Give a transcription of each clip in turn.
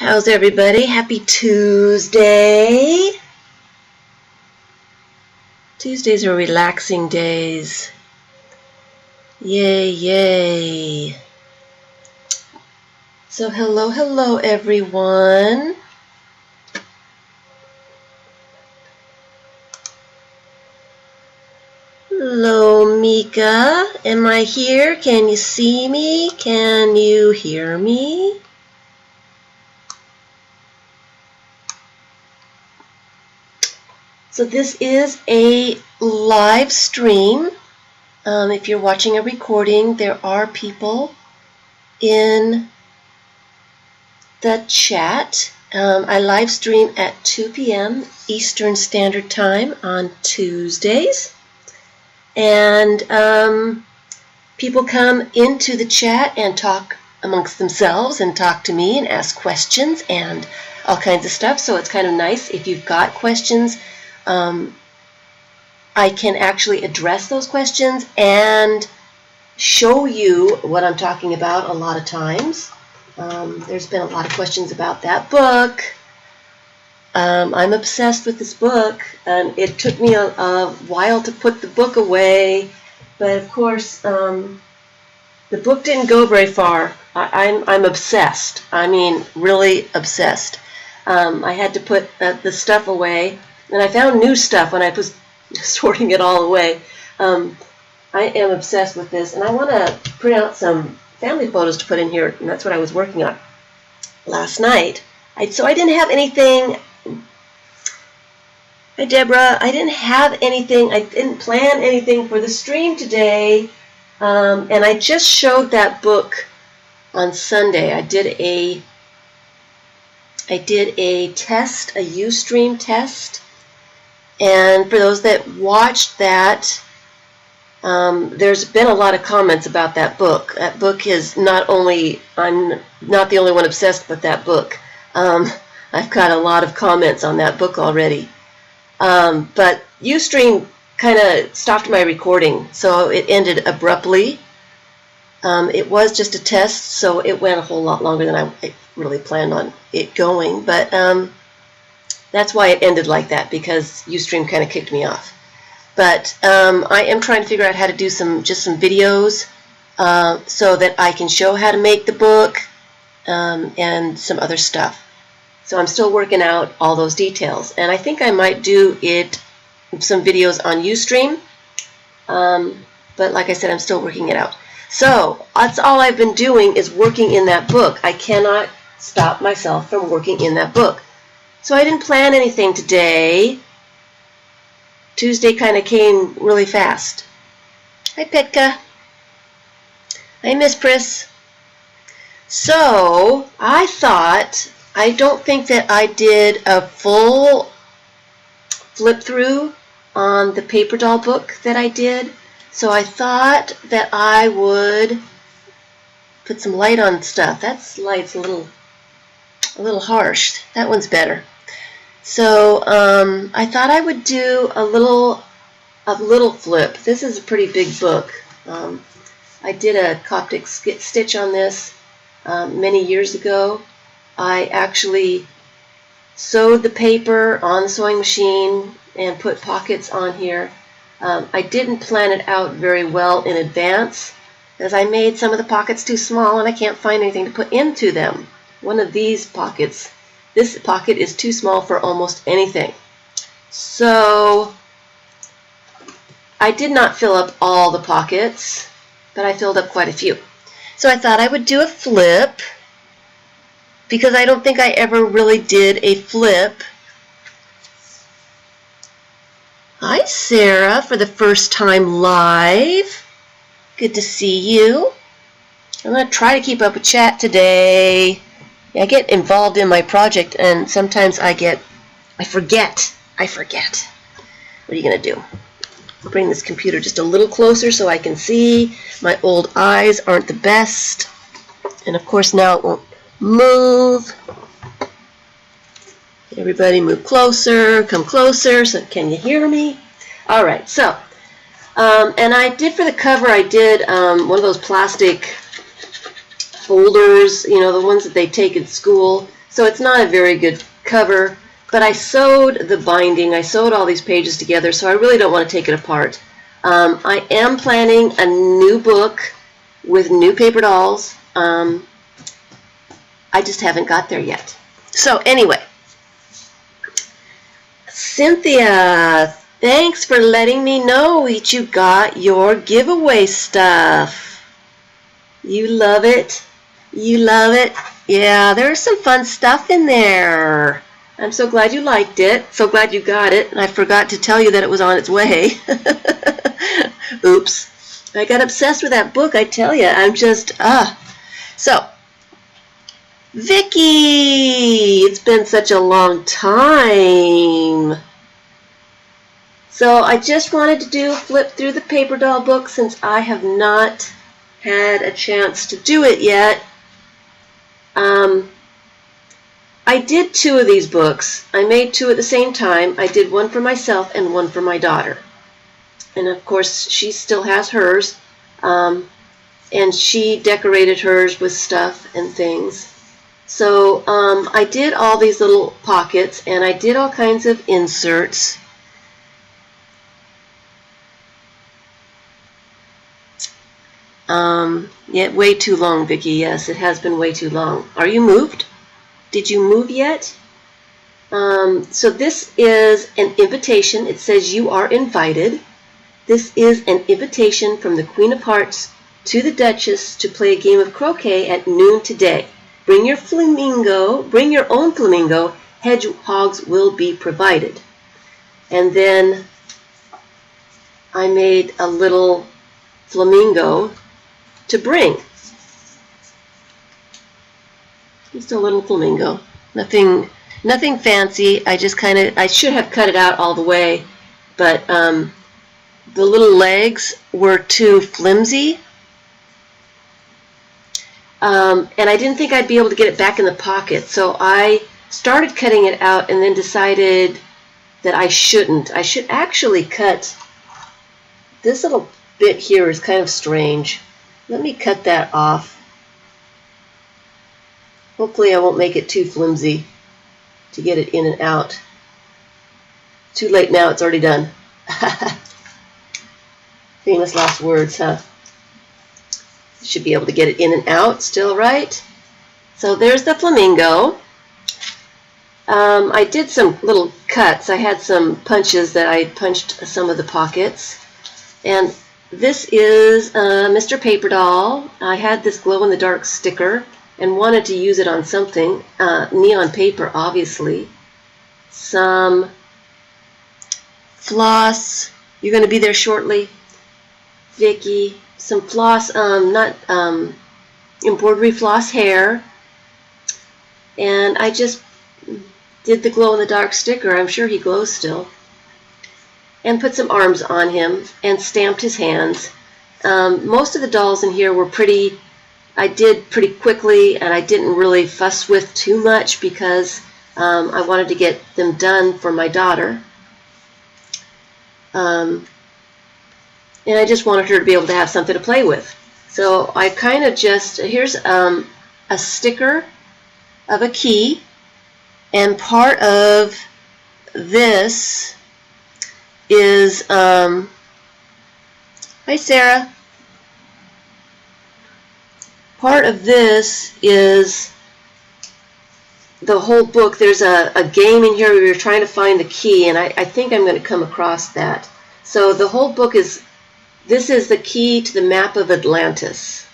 How's everybody? Happy Tuesday. Tuesdays are relaxing days. Yay, yay. So hello everyone. Hello Mika. Am I here? Can you see me? Can you hear me? So this is a live stream. If you're watching a recording, there are people in the chat. I live stream at 2 p.m. Eastern Standard Time on Tuesdays. And people come into the chat and talk amongst themselves and talk to me and ask questions and all kinds of stuff. So it's kind of nice if you've got questions. I can actually address those questions and show you what I'm talking about a lot of times. There's been a lot of questions about that book. I'm obsessed with this book, and it took me a while to put the book away, but of course the book didn't go very far. I'm obsessed. I mean, really obsessed. I had to put the stuff away, and I found new stuff when I was sorting it all away. I am obsessed with this, and I want to print out some family photos to put in here, and that's what I was working on last night. So I didn't have anything. Hi Deborah, I didn't have anything, I didn't plan anything for the stream today, and I just showed that book on Sunday. I did a test, a Ustream test, and for those that watched that, there's been a lot of comments about that book. That book is I'm not the only one obsessed with that book. I've got a lot of comments on that book already. But Ustream kind of stopped my recording, so it ended abruptly. It was just a test, so it went a whole lot longer than I really planned on it going, but that's why it ended like that, because Ustream kind of kicked me off. But I am trying to figure out how to do just some videos so that I can show how to make the book and some other stuff. So I'm still working out all those details, and I think I might do some videos on Ustream, but like I said, I'm still working it out. So that's all I've been doing, is working in that book. I cannot stop myself from working in that book. So I didn't plan anything today. Tuesday kind of came really fast. Hi Petka. Hi Miss Pris. So I thought, I don't think that I did a full flip through on the paper doll book that I did. So I thought that I would put some light on stuff. That light's a little harsh. That one's better. So I thought I would do a little flip. This is a pretty big book. I did a Coptic stitch on this many years ago. I actually sewed the paper on the sewing machine and put pockets on here. I didn't plan it out very well in advance, because I made some of the pockets too small and I can't find anything to put into them. One of these pockets, this pocket is too small for almost anything. So I did not fill up all the pockets, but I filled up quite a few. So I thought I would do a flip, because I don't think I ever really did a flip. Hi Sarah, for the first time live. Good to see you. I'm going to try to keep up with chat today. I get involved in my project, and sometimes I forget. What are you going to do? I'll bring this computer just a little closer so I can see. My old eyes aren't the best. And of course now it won't move. Everybody move closer, come closer. So can you hear me? All right, so and I did, for the cover, I did one of those plastic folders, you know, the ones that they take in school. So it's not a very good cover, but I sewed the binding. I sewed all these pages together, so I really don't want to take it apart. I am planning a new book with new paper dolls. I just haven't got there yet. So anyway, Cynthia, thanks for letting me know that you got your giveaway stuff. You love it? You love it? Yeah, there's some fun stuff in there. I'm so glad you liked it. So glad you got it. And I forgot to tell you that it was on its way. Oops. I got obsessed with that book, I tell you. I'm just, So, Vicki, it's been such a long time. So I just wanted to flip through the paper doll book since I have not had a chance to do it yet. I did 2 of these books. I made 2 at the same time. I did one for myself and one for my daughter. And of course, she still has hers. And she decorated hers with stuff and things. So I did all these little pockets, and I did all kinds of inserts. Yeah, way too long, Vicki. Yes, it has been way too long. Are you moved? Did you move yet? So this is an invitation. It says you are invited. This is an invitation from the Queen of Hearts to the Duchess to play a game of croquet at noon today. Bring your flamingo, bring your own flamingo. Hedgehogs will be provided. And then I made a little flamingo to bring. Just a little flamingo. Nothing fancy. I just I should have cut it out all the way, but the little legs were too flimsy. And I didn't think I'd be able to get it back in the pocket, so I started cutting it out and then decided that I shouldn't. I should actually cut this little bit here. Is kind of strange. Let me cut that off. Hopefully I won't make it too flimsy to get it in and out. Too late now, it's already done. Famous last words, huh? Should be able to get it in and out still, right? So there's the flamingo. I did some little cuts. I had some punches that I punched some of the pockets. And this is Mr. Paper Doll. I had this glow-in-the-dark sticker and wanted to use it on something. Neon paper, obviously. Some floss. You're going to be there shortly, Vicki. Some floss, not embroidery floss hair. And I just did the glow-in-the-dark sticker. I'm sure he glows still. And put some arms on him and stamped his hands. Most of the dolls in here were I did pretty quickly, and I didn't really fuss with too much because I wanted to get them done for my daughter. And I just wanted her to be able to have something to play with. So I kind of here's a sticker of a key, and part of this is, hi Sarah, part of this is the whole book. There's a game in here where you're trying to find the key, and I think I'm going to come across that. So the whole book this is the key to the map of Atlantis.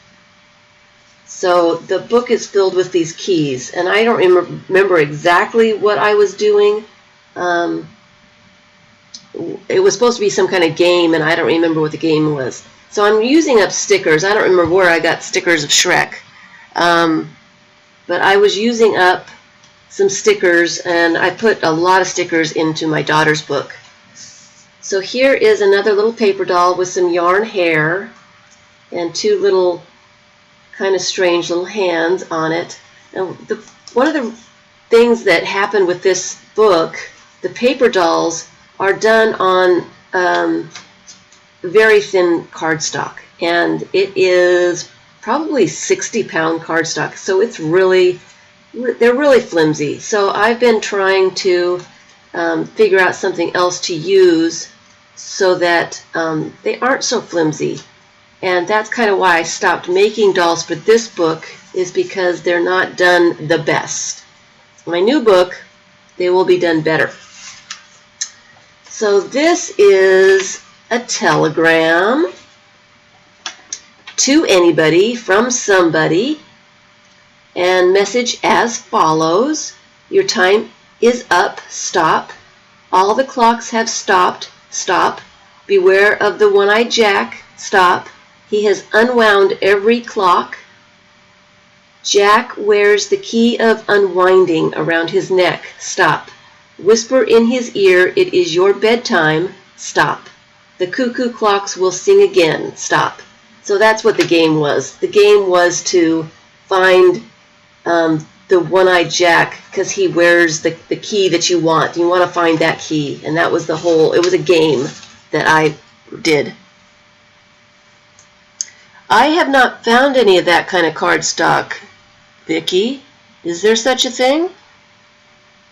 So the book is filled with these keys, and I don't remember exactly what I was doing. It was supposed to be some kind of game, and I don't remember what the game was. So I'm using up stickers. I don't remember where I got stickers of Shrek. But I was using up some stickers, and I put a lot of stickers into my daughter's book. So here is another little paper doll with some yarn hair and 2 little kind of strange little hands on it. And one of the things that happened with this book, the paper dolls are done on very thin cardstock, and it is probably 60-pound cardstock, so it's really they're really flimsy. So I've been trying to figure out something else to use so that they aren't so flimsy. And that's kind of why I stopped making dolls for this book, is because they're not done the best. My new book, they will be done better. So this is a telegram to anybody from somebody, and message as follows: your time is up, stop. All the clocks have stopped, stop. Beware of the one-eyed Jack, stop. He has unwound every clock. Jack wears the key of unwinding around his neck, stop. Whisper in his ear, it is your bedtime, stop. The cuckoo clocks will sing again, stop. So that's what the game was. The game was to find the one-eyed Jack, because he wears the key that you want. You want to find that key, and that was the whole, it was a game that I did. I have not found any of that kind of cardstock, Vicki. Is there such a thing?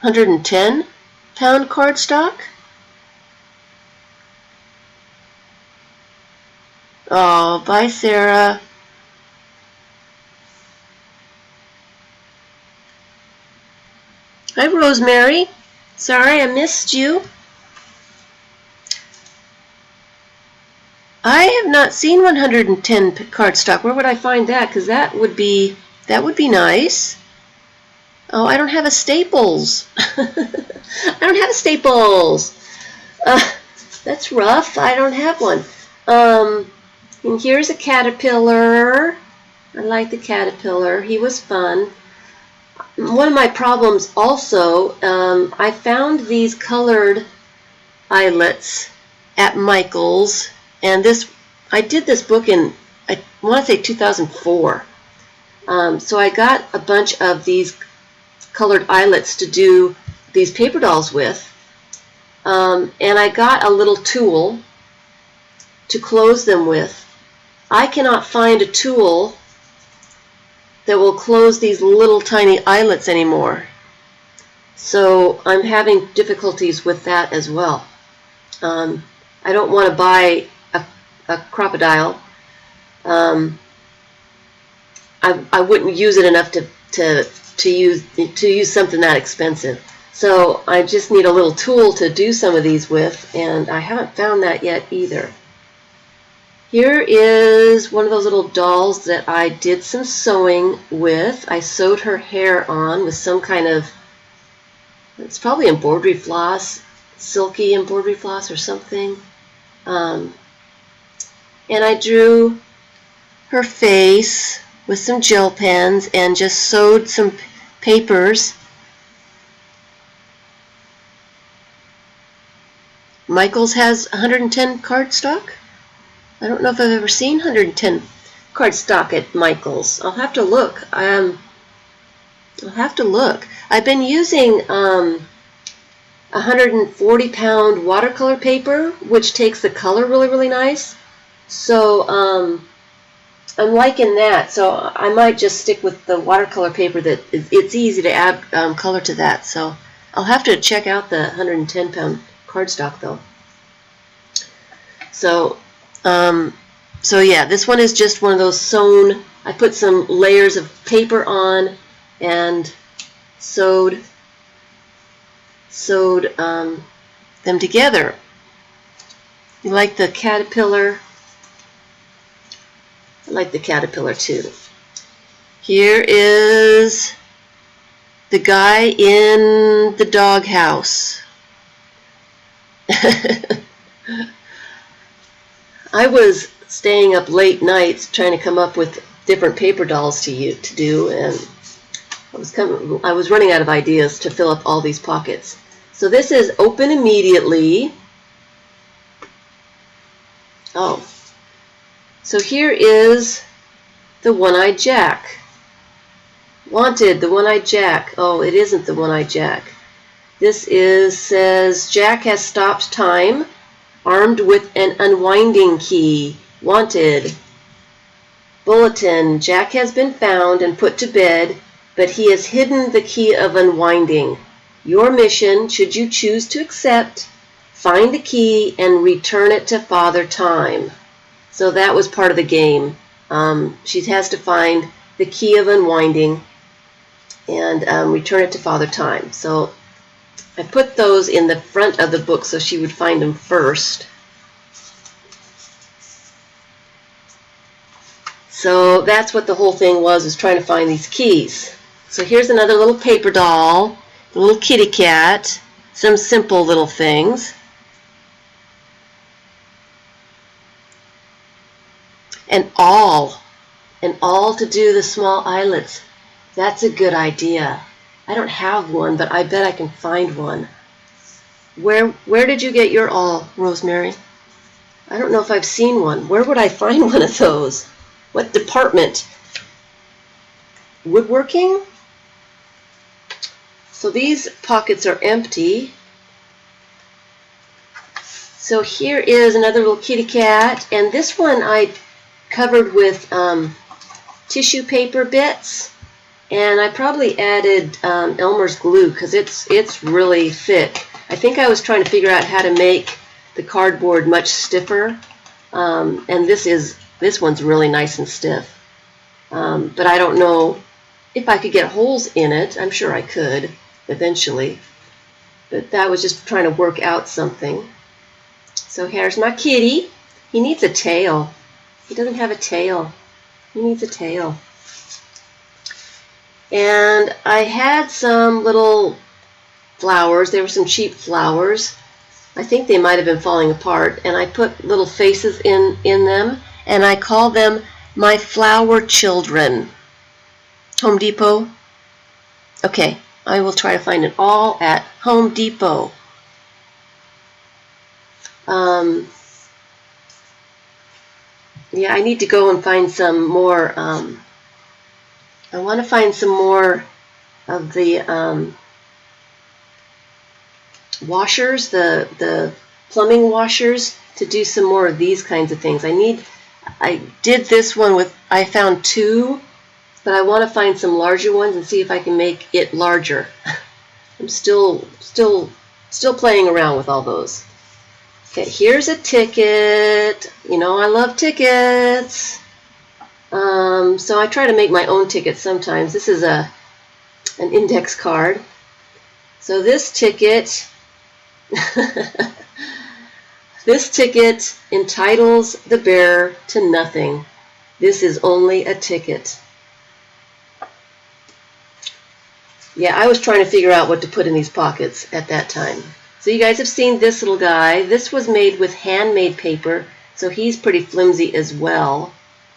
110-pound cardstock? Oh, bye, Sarah. Hi, Rosemary. Sorry I missed you. I have not seen 110 cardstock. Where would I find that? Because that would be nice. Oh, I don't have a Staples. I don't have a Staples. That's rough. I don't have one. And here's a caterpillar. I like the caterpillar. He was fun. One of my problems also, I found these colored eyelets at Michael's, and I did this book in, I want to say 2004. So I got a bunch of these colored eyelets to do these paper dolls with, and I got a little tool to close them with. I cannot find a tool that will close these little tiny eyelets anymore. So I'm having difficulties with that as well. I don't want to buy a crocodile. I wouldn't use it enough to use something that expensive. So I just need a little tool to do some of these with, and I haven't found that yet either. Here is one of those little dolls that I did some sewing with. I sewed her hair on with some kind of, it's probably embroidery floss, silky embroidery floss or something. And I drew her face with some gel pens and just sewed some papers. Michael's has 110 cardstock. I don't know if I've ever seen 110 cardstock at Michael's. I'll have to look. I'll have to look. I've been using 140-pound watercolor paper, which takes the color really, really nice. So I'm liking that. So I might just stick with the watercolor paper. It's easy to add color to that. So I'll have to check out the 110-pound cardstock though. So yeah, this one is just one of those sewn. I put some layers of paper on and sewed them together. You like the caterpillar? I like the caterpillar too. Here is the guy in the doghouse. I was staying up late nights trying to come up with different paper dolls to do, and I was running out of ideas to fill up all these pockets. So this is open immediately. Oh, so here is the one-eyed Jack. Wanted, the one-eyed Jack. Oh, it isn't the one-eyed Jack. This says Jack has stopped time, armed with an unwinding key. Wanted. Bulletin, Jack has been found and put to bed. but he has hidden the key of unwinding. Your mission, should you choose to accept, find the key and return it to Father Time. So that was part of the game. She has to find the key of unwinding and return it to Father Time. So I put those in the front of the book so she would find them first. So that's what the whole thing was trying to find these keys. So here's another little paper doll, a little kitty cat, some simple little things. And awl to do the small eyelets. That's a good idea. I don't have one, but I bet I can find one. Where did you get your awl, Rosemary? I don't know if I've seen one. Where would I find one of those? What department? Woodworking? So these pockets are empty. So here is another little kitty cat, and this one I covered with tissue paper bits, and I probably added Elmer's glue because it's really thick. I think I was trying to figure out how to make the cardboard much stiffer, and this one's really nice and stiff. But I don't know if I could get holes in it. I'm sure I could eventually, but that was just trying to work out something. So here's my kitty. He needs a tail. He doesn't have a tail. He needs a tail. And I had some little flowers. They were some cheap flowers. I think they might have been falling apart. And I put little faces in them. And I call them my flower children. Home Depot. Okay, I will try to find it all at Home Depot. Yeah, I need to go and find some more. I want to find some more of the washers, the plumbing washers, to do some more of these kinds of things. I did this one with, I found 2, but I want to find some larger ones and see if I can make it larger. I'm still playing around with all those. Okay, here's a ticket. You know I love tickets. So I try to make my own tickets sometimes. This is an index card. So this ticket, this ticket entitles the bearer to nothing. This is only a ticket. Yeah, I was trying to figure out what to put in these pockets at that time. So you guys have seen this little guy. This was made with handmade paper, so he's pretty flimsy as well.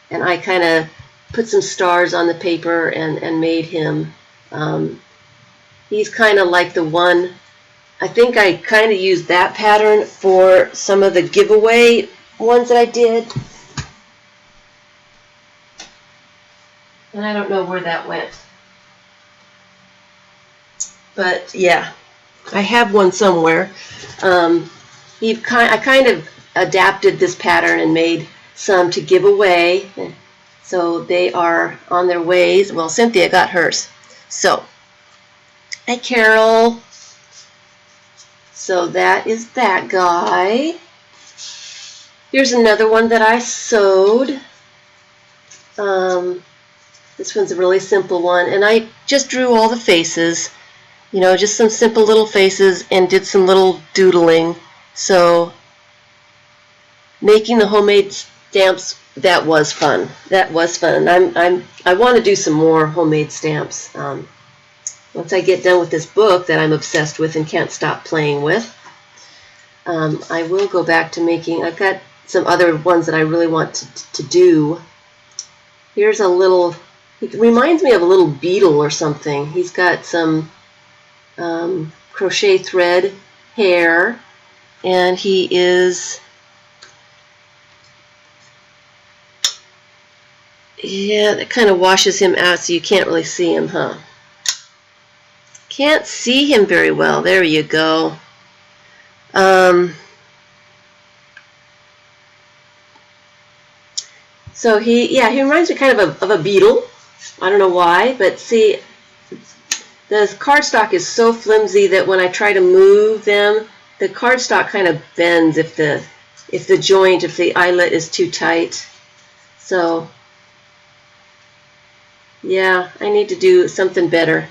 And I kind of put some stars on the paper and made him. He's kind of like the one, I think I kind of used that pattern for some of the giveaway ones that I did. And I don't know where that went. But yeah, I have one somewhere. I kind of adapted this pattern and made some to give away. So they are on their ways. Well, Cynthia got hers. So, hi Carol. So that is that guy. Here's another one that I sewed. This one's a really simple one, and I just drew all the faces. You know, just some simple little faces and did some little doodling. So making the homemade stamps, that was fun. That was fun. I want to do some more homemade stamps. Once I get done with this book that I'm obsessed with and can't stop playing with, I will go back to making. I've got some other ones that I really want to do. Here's a little, it reminds me of a little beetle or something. He's got some crochet thread hair, and he is, yeah, that kind of washes him out so you can't really see him, huh? Can't see him very well. There you go. So he reminds me kind of a beetle. I don't know why, but see, The cardstock is so flimsy that when I try to move them, the cardstock kind of bends if the joint, if the eyelet is too tight. So yeah, I need to do something better.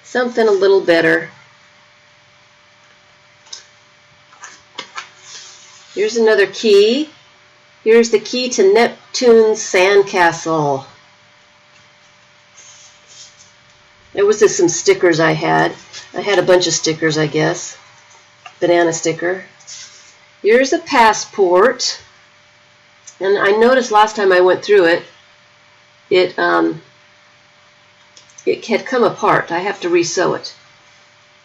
Something a little better. Here's another key. Here's the key to Neptune's sandcastle. There was just some stickers I had. I had a bunch of stickers, I guess. Banana sticker. Here's a passport. And I noticed last time I went through it, it had come apart. I have to re-sew it.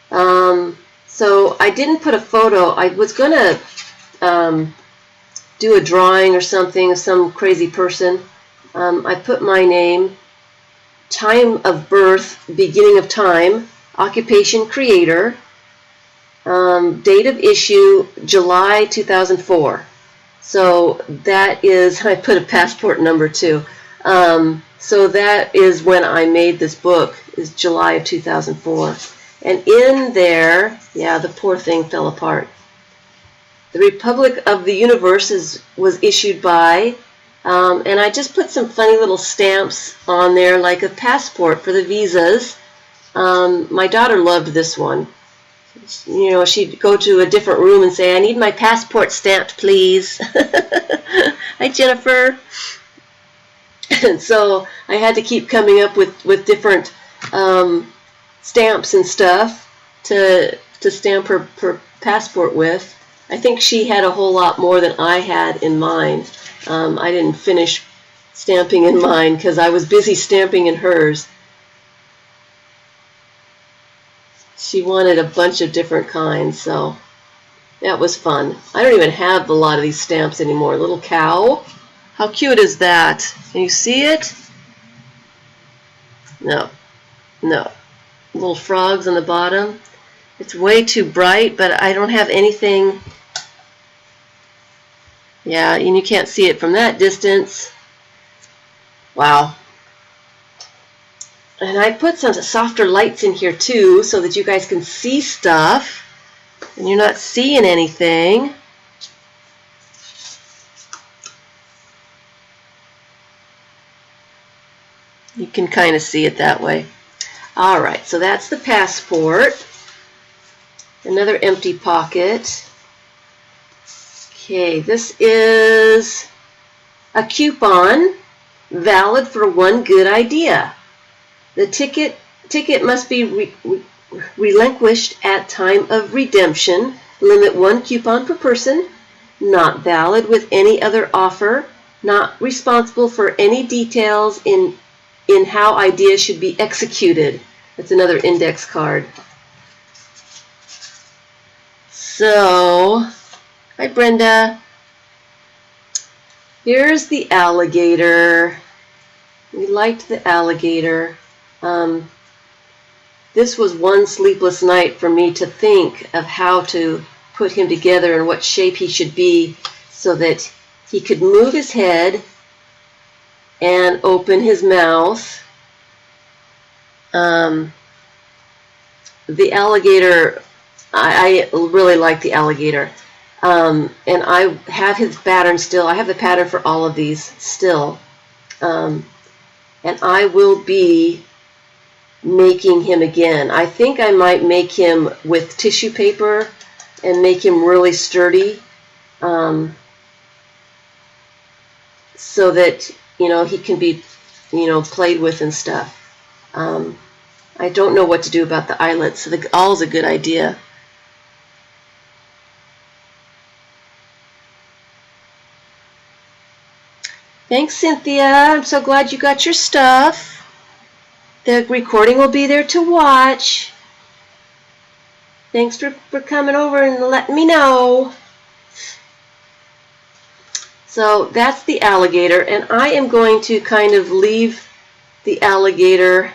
So I didn't put a photo. I was going to do a drawing or something of some crazy person. I put my name, time of birth, beginning of time, occupation creator, date of issue July 2004. So that is, I put a passport number too. So that is when I made this book, is July of 2004. And in there, yeah, the poor thing fell apart. The Republic of the Universe was issued by, and I just put some funny little stamps on there, like a passport for the visas. My daughter loved this one. You know, she'd go to a different room and say, "I need my passport stamped, please." Hi, Jennifer. And so I had to keep coming up with different stamps and stuff to stamp her passport with. I think she had a whole lot more than I had in mine. I didn't finish stamping in mine because I was busy stamping in hers. She wanted a bunch of different kinds, so that was fun. I don't even have a lot of these stamps anymore. Little cow. How cute is that? Can you see it? No. No. Little frogs on the bottom. It's way too bright, but I don't have anything. Yeah, and you can't see it from that distance. Wow. And I put some softer lights in here too so that you guys can see stuff and you're not seeing anything. You can kind of see it that way. All right, so that's the passport. Another empty pocket. Okay, this is a coupon valid for one good idea. The ticket must be relinquished at time of redemption. Limit one coupon per person. Not valid with any other offer. Not responsible for any details in how ideas should be executed. That's another index card. So, hi Brenda. Here's the alligator. We liked the alligator. This was one sleepless night for me to think of how to put him together and what shape he should be so that he could move his head and open his mouth. The alligator, I really like the alligator. And I have his pattern still. I have the pattern for all of these still. And I will be making him again. I think I might make him with tissue paper and make him really sturdy, so that, you know, he can be, you know, played with and stuff. I don't know what to do about the eyelets, so the awl is a good idea. Thanks, Cynthia. I'm so glad you got your stuff. The recording will be there to watch. Thanks for coming over and letting me know. So that's the alligator, and I am going to kind of leave the alligator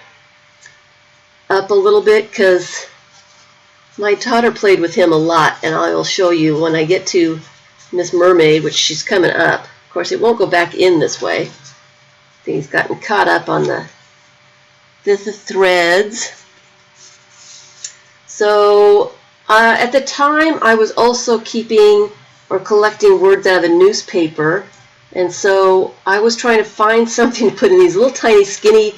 up a little bit because my daughter played with him a lot, and I will show you when I get to Miss Mermaid, which she's coming up. Of course, it won't go back in this way. He's gotten caught up on the the threads. So at the time I was also keeping or collecting words out of the newspaper, and so I was trying to find something to put in these little tiny skinny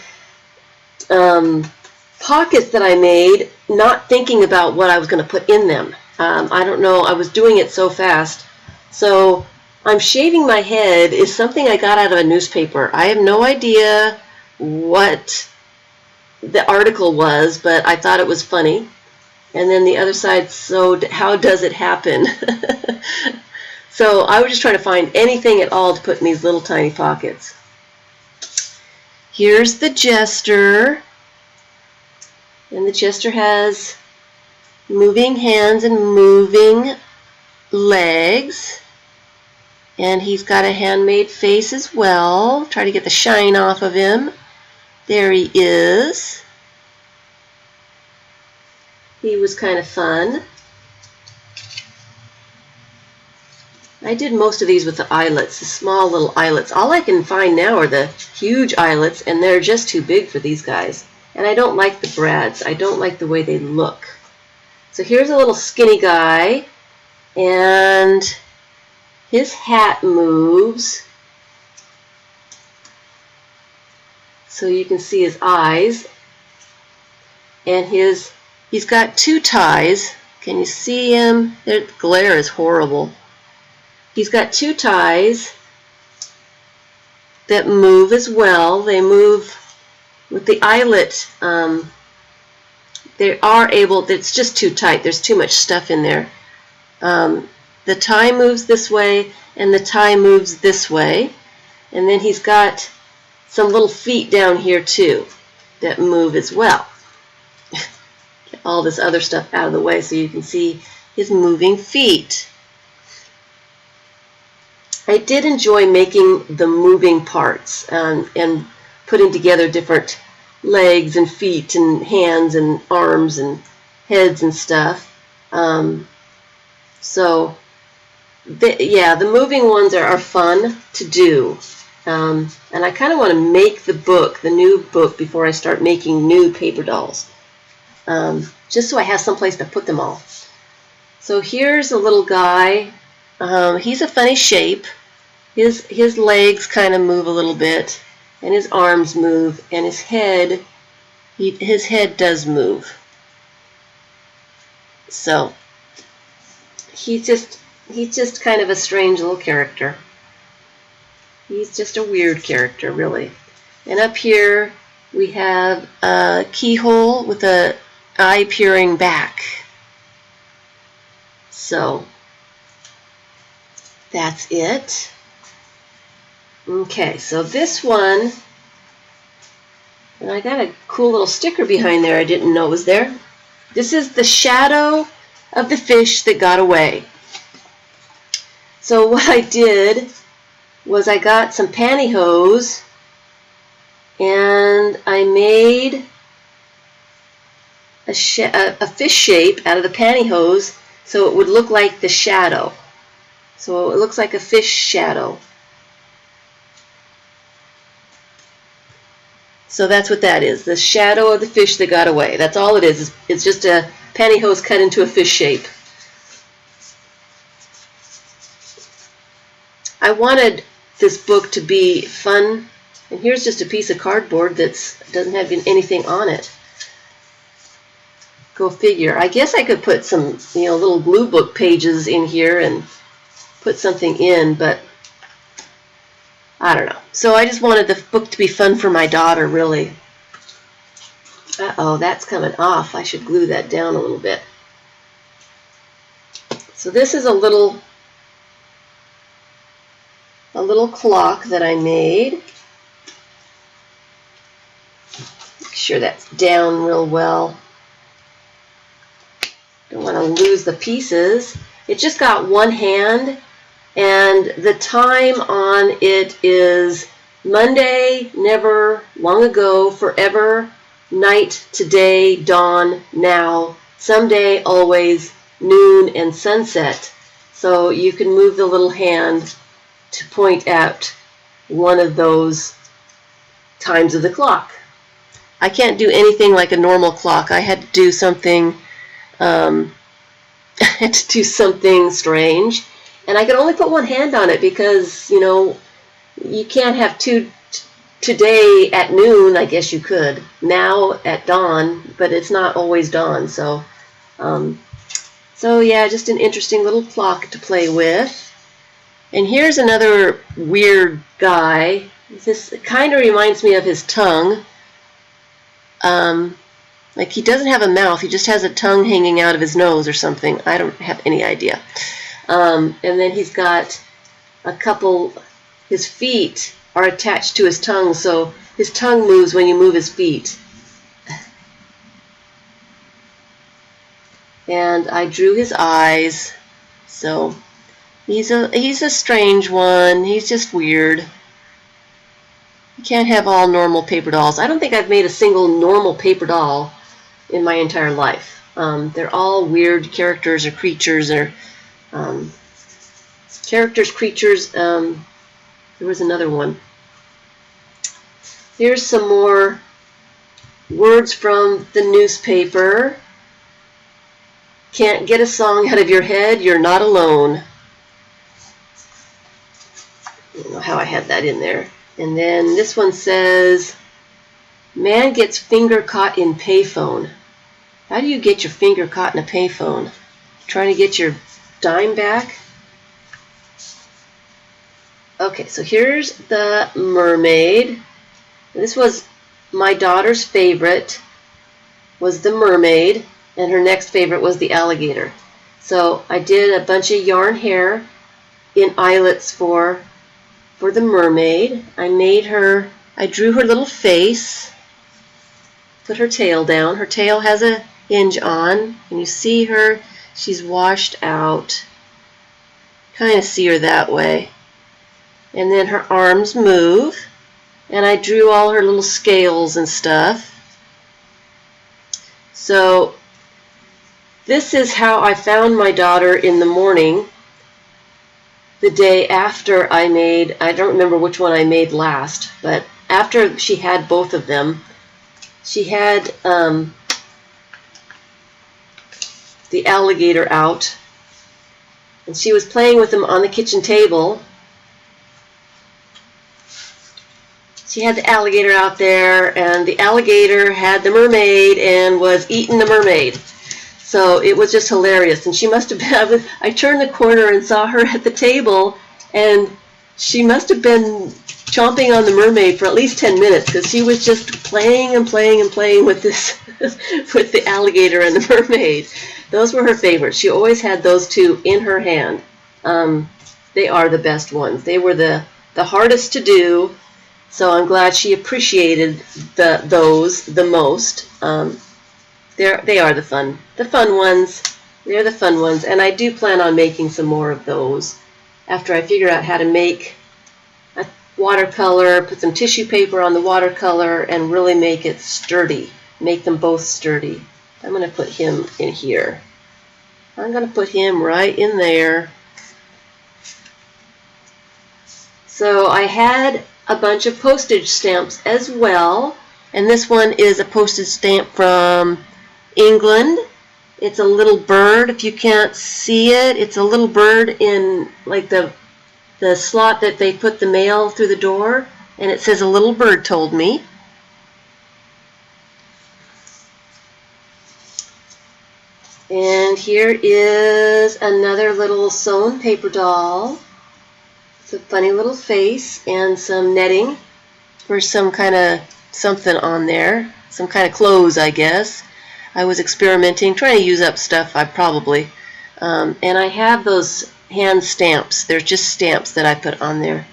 pockets that I made, not thinking about what I was going to put in them. I don't know, I was doing it so fast. So I'm shaving my head is something I got out of a newspaper. I have no idea what the article was, but I thought it was funny. And then the other side, so how does it happen? So I was just trying to find anything at all to put in these little tiny pockets. Here's the jester. And the jester has moving hands and moving legs. And he's got a handmade face as well. Try to get the shine off of him. There he is. He was kind of fun. I did most of these with the eyelets, the small little eyelets. All I can find now are the huge eyelets, and they're just too big for these guys. And I don't like the brads. I don't like the way they look. So here's a little skinny guy, and his hat moves. So you can see his eyes. And he's got two ties. Can you see him? The glare is horrible. He's got two ties that move as well. They move with the eyelet. They are able, it's just too tight. There's too much stuff in there. The tie moves this way and the tie moves this way. And then he's got some little feet down here too that move as well. Get all this other stuff out of the way so you can see his moving feet. I did enjoy making the moving parts and putting together different legs and feet and hands and arms and heads and stuff. So the moving ones are fun to do. And I kind of want to make the new book, before I start making new paper dolls. Just so I have someplace to put them all. So here's a little guy. He's a funny shape. His legs kind of move a little bit, and his arms move, and his head does move. So he's just kind of a strange little character. He's just a weird character, really. And up here we have a keyhole with an eye peering back. So that's it. Okay, so this one, and I got a cool little sticker behind there I didn't know was there. This is the shadow of the fish that got away. So what I did was I got some pantyhose and I made a fish shape out of the pantyhose so it would look like the shadow. So it looks like a fish shadow. So that's what that is, the shadow of the fish that got away. That's all it is. It's just a pantyhose cut into a fish shape. I wanted this book to be fun, and here's just a piece of cardboard that doesn't have anything on it. Go figure. I guess I could put some, little glue book pages in here and put something in, but I don't know. So I just wanted the book to be fun for my daughter, really. Uh-oh, that's coming off. I should glue that down a little bit. So this is a little clock that I made. Make sure that's down real well. Don't want to lose the pieces. It just got one hand, and the time on it is Monday, never, long ago, forever, night, today, dawn, now, someday, always, noon, and sunset. So you can move the little hand to point at one of those times of the clock. I can't do anything like a normal clock. I had to do something I had to do something strange, and I could only put one hand on it because, you know, you can't have two today at noon. I guess you could now at dawn, but it's not always dawn. So yeah, just an interesting little clock to play with. And here's another weird guy. This kind of reminds me of his tongue. Like he doesn't have a mouth, he just has a tongue hanging out of his nose or something. I don't have any idea. And then he's got a couple, his feet are attached to his tongue, so his tongue moves when you move his feet. And I drew his eyes, so he's a strange one. He's just weird. You can't have all normal paper dolls. I don't think I've made a single normal paper doll in my entire life. They're all weird characters or creatures or creatures. There was another one. Here's some more words from the newspaper. Can't get a song out of your head, you're not alone. I don't know how I had that in there. And then this one says, man gets finger caught in payphone. How do you get your finger caught in a payphone? Trying to get your dime back? Okay, so here's the mermaid. This was my daughter's favorite, was the mermaid, and her next favorite was the alligator. So I did a bunch of yarn hair in eyelets for the mermaid. I drew her little face, put her tail down. Her tail has a hinge on, and you see her, she's washed out. Kind of see her that way. And then her arms move, and I drew all her little scales and stuff. So this is how I found my daughter in the morning, the day after I don't remember which one I made last, but after she had both of them, she had the alligator out, and she was playing with him on the kitchen table. She had the alligator out there, and the alligator had the mermaid and was eating the mermaid. So it was just hilarious. And she must have been, I turned the corner and saw her at the table, and she must have been chomping on the mermaid for at least 10 minutes because she was just playing and playing and playing with this, with the alligator and the mermaid. Those were her favorites. She always had those two in her hand. They are the best ones. They were the hardest to do. So I'm glad she appreciated those the most. They are the fun ones. They're the fun ones, and I do plan on making some more of those after I figure out how to make a watercolor, put some tissue paper on the watercolor, and really make it sturdy. Make them both sturdy. I'm going to put him in here. I'm going to put him right in there. So I had a bunch of postage stamps as well, and this one is a postage stamp from England. It's a little bird. If you can't see it, it's a little bird in like the slot that they put the mail through the door, and it says, a little bird told me. And here is another little sewn paper doll. It's a funny little face and some netting for some kind of something on there. Some kind of clothes, I guess. I was experimenting, trying to use up stuff, and I have those hand stamps. They're just stamps that I put on there.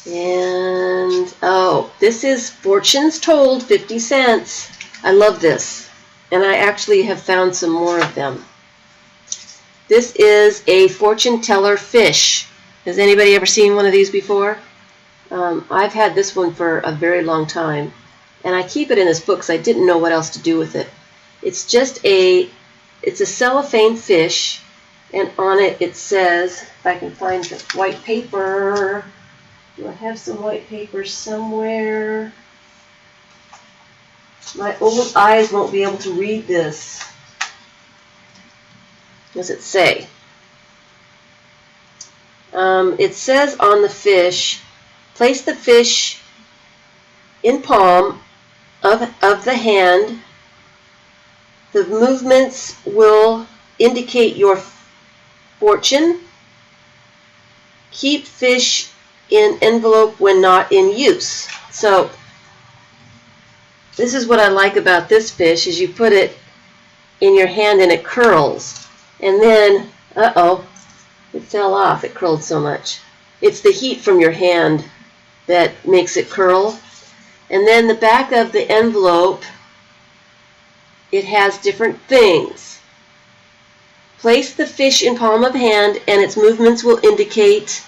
And, oh, this is Fortunes Told, 50 cents. I love this. And I actually have found some more of them. This is a fortune teller fish. Has anybody ever seen one of these before? I've had this one for a very long time, and I keep it in this book because I didn't know what else to do with it. It's a cellophane fish, and on it it says, if I can find the white paper, do I have some white paper somewhere. My old eyes won't be able to read this. What does it say? It says on the fish, place the fish in palm of the hand. The movements will indicate your fortune. Keep fish in envelope when not in use. So this is what I like about this fish, is you put it in your hand and it curls. And then, uh-oh, it fell off. It curled so much. It's the heat from your hand that makes it curl. And then the back of the envelope, it has different things. Place the fish in palm of hand and its movements will indicate.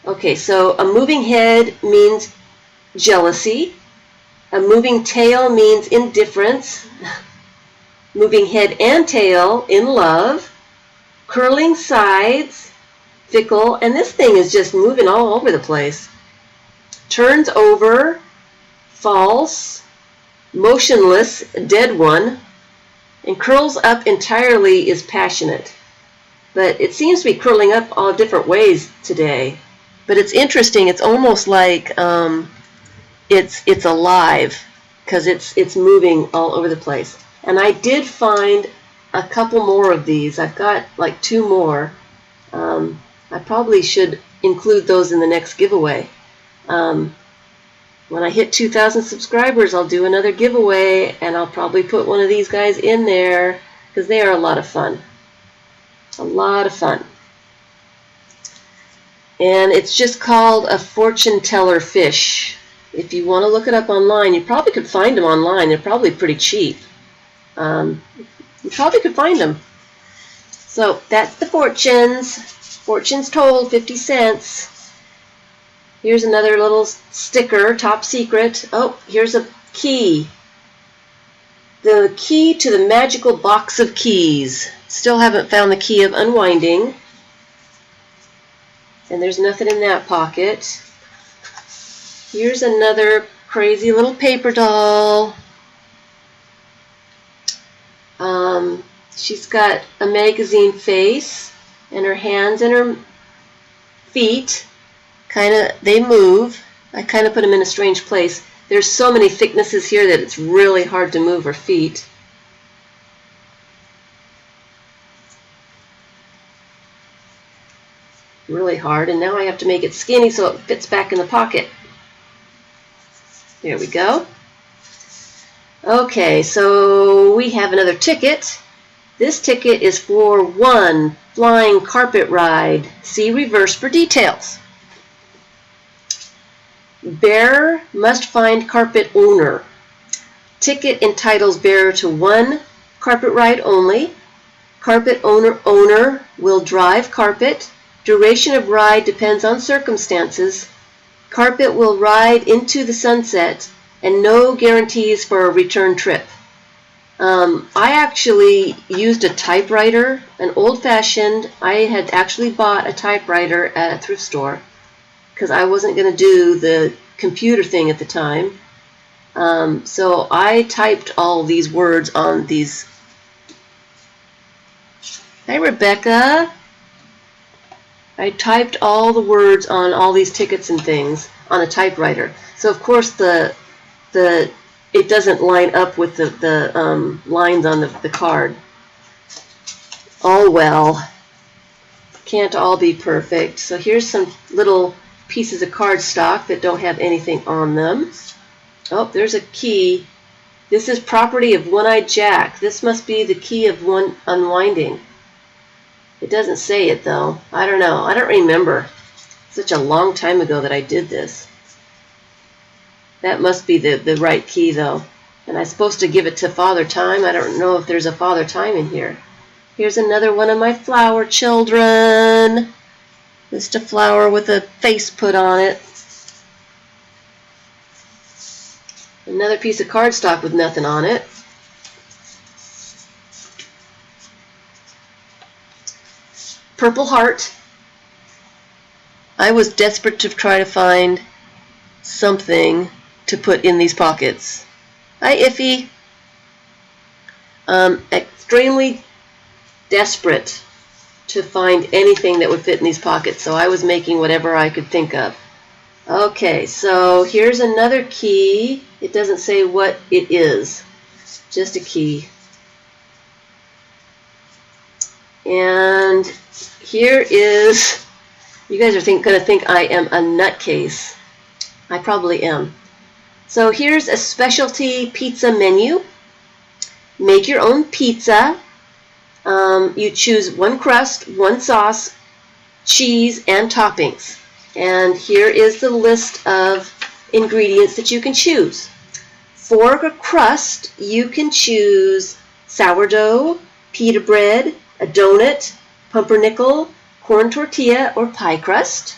Okay, so a moving head means jealousy. A moving tail means indifference. Moving head and tail, in love. Curling sides, fickle. And this thing is just moving all over the place. Turns over, false. Motionless, dead one. And curls up entirely is passionate. But it seems to be curling up all different ways today. But it's interesting. It's almost like it's alive, because it's moving all over the place. And I did find a couple more of these. I've got like 2 more. I probably should include those in the next giveaway. When I hit 2,000 subscribers, I'll do another giveaway, and I'll probably put one of these guys in there, because they are a lot of fun. A lot of fun. And it's just called a fortune teller fish. If you want to look it up online, you probably could find them online. They're probably pretty cheap. You probably could find them. So that's the fortunes. Fortunes told, 50 cents. Here's another little sticker, top secret. Oh, here's a key. The key to the magical box of keys. Still haven't found the key of unwinding. And there's nothing in that pocket. Here's another crazy little paper doll. She's got a magazine face, and her hands and her feet they move. I kind of put them in a strange place. There's so many thicknesses here that it's really hard to move her feet. Really hard, and now I have to make it skinny so it fits back in the pocket. There we go. Okay, so we have another ticket. This ticket is for 1 flying carpet ride. See reverse for details. Bearer must find carpet owner. Ticket entitles bearer to 1 carpet ride only. Carpet owner will drive carpet. Duration of ride depends on circumstances. Carpet will ride into the sunset, and no guarantees for a return trip. I actually used a typewriter, an old-fashioned. I had actually bought a typewriter at a thrift store because I wasn't going to do the computer thing at the time. So I typed all these words on these. Hi, Rebecca. I typed all the words on all these tickets and things on a typewriter. So of course it doesn't line up with the lines on the card. Oh well, can't all be perfect. So here's some little pieces of cardstock that don't have anything on them. Oh, there's a key. This is property of One-Eyed Jack. This must be the key of unwinding. It doesn't say it though. I don't know. I don't remember. Such a long time ago that I did this. That must be the right key though. And I'm supposed to give it to Father Time. I don't know if there's a Father Time in here. Here's another one of my flower children. Just a flower with a face put on it. Another piece of cardstock with nothing on it. Purple heart. I was desperate to try to find something to put in these pockets. Hi, Iffy. Extremely desperate to find anything that would fit in these pockets, so I was making whatever I could think of. Okay, so here's another key. It doesn't say what it is, just a key. And here is, you guys are going to think I am a nutcase. I probably am. So here's a specialty pizza menu. Make your own pizza. You choose one crust, one sauce, cheese, and toppings. And here is the list of ingredients that you can choose. For a crust, you can choose sourdough, pita bread, a donut, pumpernickel, corn tortilla, or pie crust.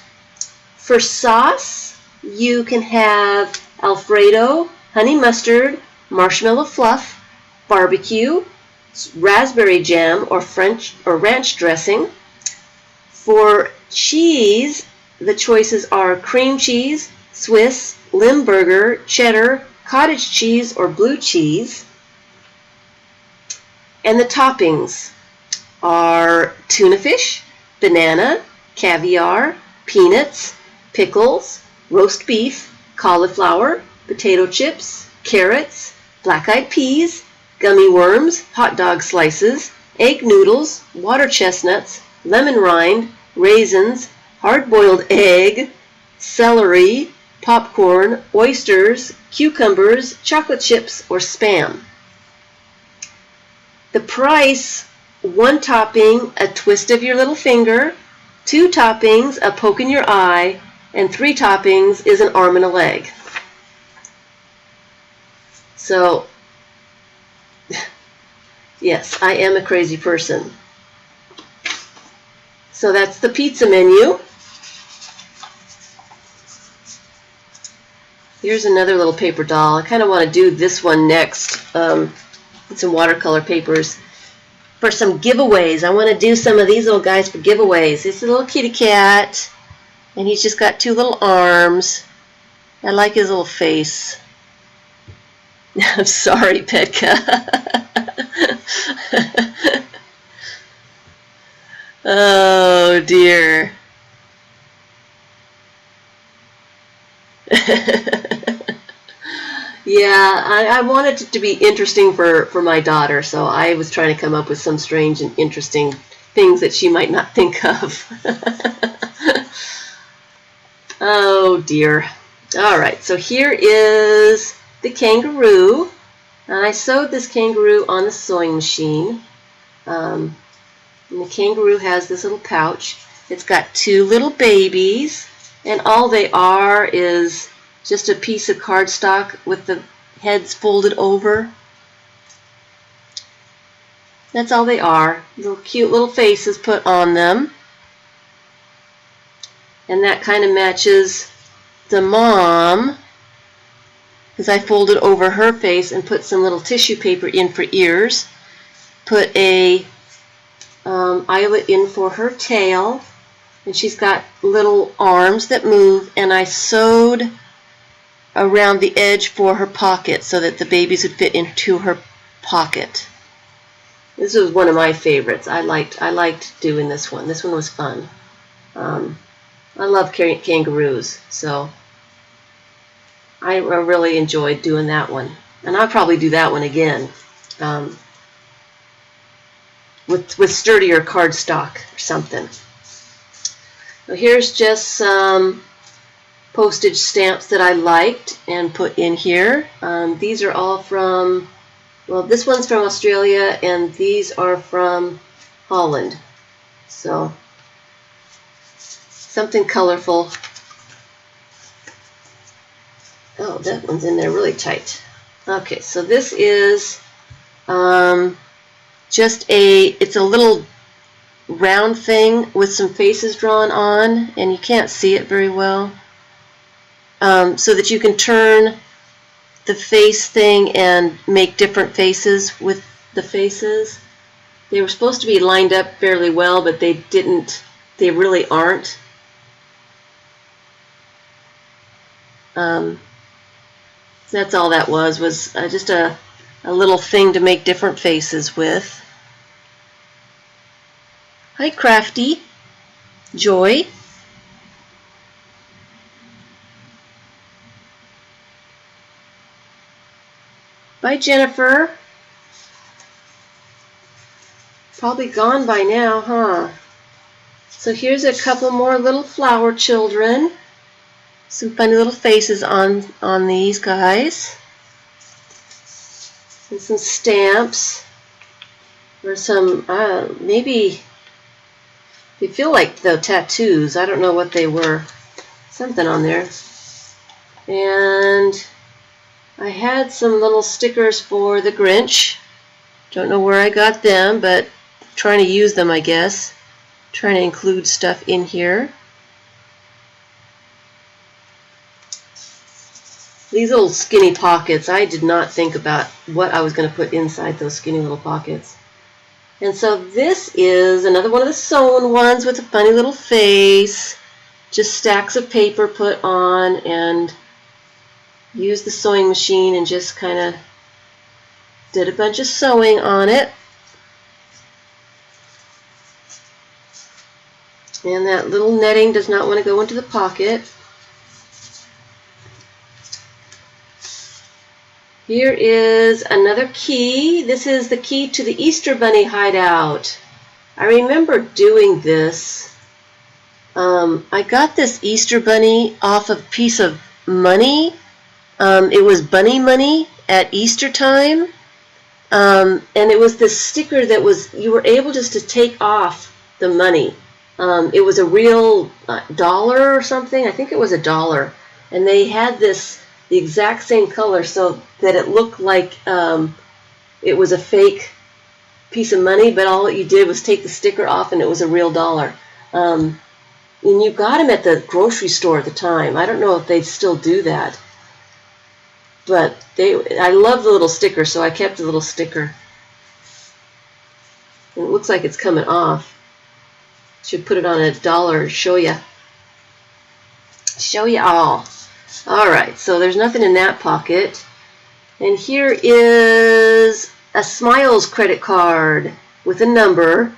For sauce, you can have Alfredo, honey mustard, marshmallow fluff, barbecue, raspberry jam, or French or ranch dressing. For cheese, the choices are cream cheese, Swiss, Limburger, cheddar, cottage cheese, or blue cheese. And the toppings are tuna fish, banana, caviar, peanuts, pickles, roast beef, cauliflower, potato chips, carrots, black-eyed peas, gummy worms, hot dog slices, egg noodles, water chestnuts, lemon rind, raisins, hard-boiled egg, celery, popcorn, oysters, cucumbers, chocolate chips, or Spam. The price: 1 topping, a twist of your little finger; 2 toppings, a poke in your eye; and 3 toppings is an arm and a leg. So, yes, I am a crazy person. So that's the pizza menu. Here's another little paper doll. I kind of want to do this one next. With some watercolor papers for some giveaways. I want to do some of these little guys for giveaways. It's a little kitty cat, and he's just got 2 little arms. I like his little face. I'm sorry, Petka. Oh dear. Yeah, I wanted it to be interesting for my daughter, so I was trying to come up with some strange and interesting things that she might not think of. Oh dear. Alright, so here is the kangaroo. And I sewed this kangaroo on the sewing machine. And the kangaroo has this little pouch. It's got 2 little babies, and all they are is just a piece of cardstock with the heads folded over. That's all they are. Little cute little faces put on them. And that kind of matches the mom, because I folded over her face and put some little tissue paper in for ears. Put a eyelet in for her tail. And she's got little arms that move, and I sewed around the edge for her pocket so that the babies would fit into her pocket. This was one of my favorites. I liked doing this one. This one was fun. I love kangaroos, so I really enjoyed doing that one. And I'll probably do that one again with sturdier cardstock or something. So here's just some postage stamps that I liked and put in here. These are all from, well, this one's from Australia and these are from Holland. So something colorful. Oh, that one's in there really tight. Okay, so this is it's a little round thing with some faces drawn on, and you can't see it very well. So that you can turn the face thing and make different faces with the faces. They were supposed to be lined up fairly well, but they didn't. They really aren't. That's all that was just a little thing to make different faces with. Hi, Crafty. Joy. Bye, Jennifer. Probably gone by now, huh? So here's a couple more little flower children. Some funny little faces on these guys. And some stamps. Or some, maybe, they feel like the tattoos. I don't know what they were. Something on there. And I had some little stickers for the Grinch. Don't know where I got them, but trying to use them, I guess. Trying to include stuff in here. These little skinny pockets, I did not think about what I was going to put inside those skinny little pockets. And so this is another one of the sewn ones with a funny little face. Just stacks of paper put on, and used the sewing machine and just kind of did a bunch of sewing on it. And that little netting does not want to go into the pocket. Here is another key. This is the key to the Easter Bunny hideout. I remember doing this. I got this Easter Bunny off a piece of money. It was bunny money at Easter time. And it was this sticker that was, you were able just to take off the money. It was a real dollar or something. I think it was $1. And they had this, the exact same color, so that it looked like it was a fake piece of money, but all you did was take the sticker off and it was a real dollar. And you got them at the grocery store at the time. I don't know if they still do that. But I love the little sticker, so I kept the little sticker. And it looks like it's coming off. Should put it on $1 to show you. Show you all. Alright, so there's nothing in that pocket. And here is a Smiles credit card with a number.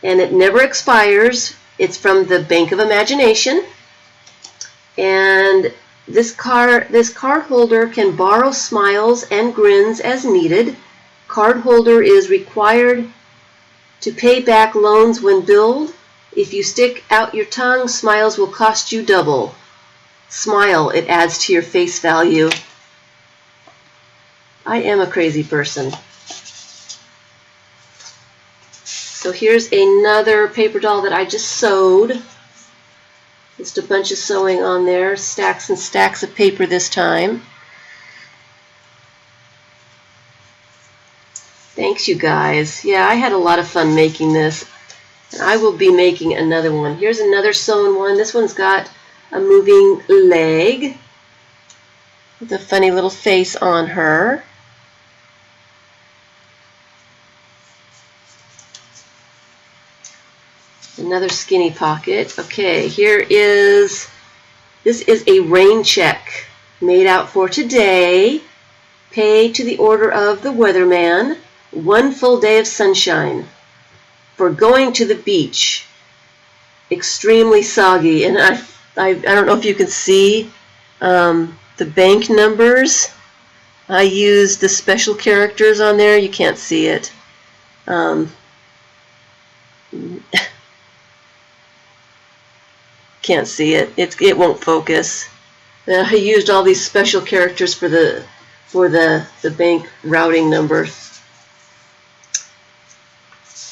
And it never expires. It's from the Bank of Imagination. And this card holder can borrow smiles and grins as needed. Card holder is required to pay back loans when billed. If you stick out your tongue, smiles will cost you double. Smile, it adds to your face value. I am a crazy person. So here's another paper doll that I just sewed. Just a bunch of sewing on there, stacks and stacks of paper this time. Thanks, you guys. Yeah, I had a lot of fun making this. And I will be making another one. Here's another sewn one. This one's got a moving leg with a funny little face on her. Another skinny pocket. Okay, this is a rain check made out for today. Pay to the order of the weatherman. 1 full day of sunshine. For going to the beach. Extremely soggy. And I don't know if you can see the bank numbers. I used the special characters on there. You can't see it. Can't see it. It won't focus. I used all these special characters for the bank routing number.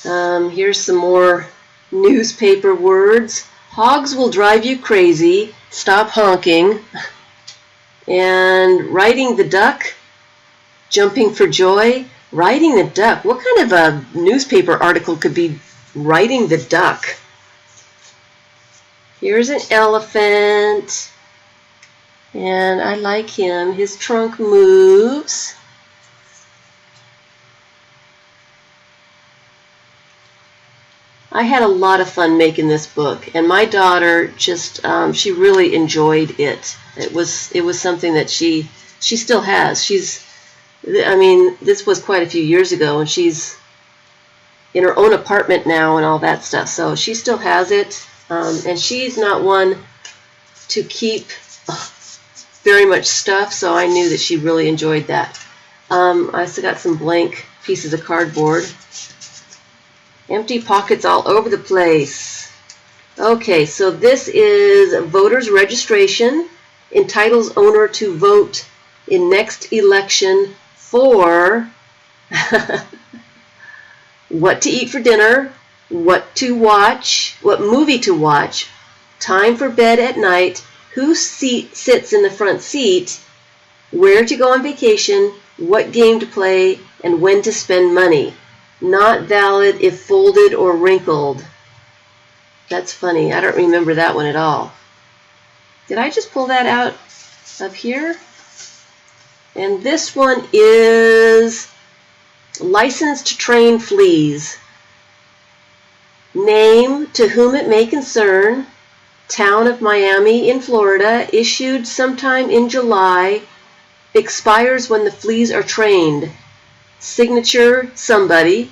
Here's some more newspaper words. Hogs will drive you crazy. Stop honking. And riding the duck. Jumping for joy. Riding the duck. What kind of a newspaper article could be riding the duck? Here's an elephant, and I like him. His trunk moves. I had a lot of fun making this book, and my daughter just she really enjoyed it. It was something that she still has. I mean, this was quite a few years ago, and she's in her own apartment now and all that stuff. So she still has it, and she's not one to keep very much stuff, so I knew that she really enjoyed that. I still got some blank pieces of cardboard. Empty pockets all over the place. Okay, so this is voters registration. Entitles owner to vote in next election for what to eat for dinner, what to watch, what movie to watch, time for bed at night, who sits in the front seat, where to go on vacation, what game to play, and when to spend money. Not valid if folded or wrinkled. That's funny. I don't remember that one at all. Did I just pull that out of here? And this one is license to train fleas. Name to whom it may concern. Town of Miami in Florida. Issued sometime in July. Expires when the fleas are trained. Signature somebody,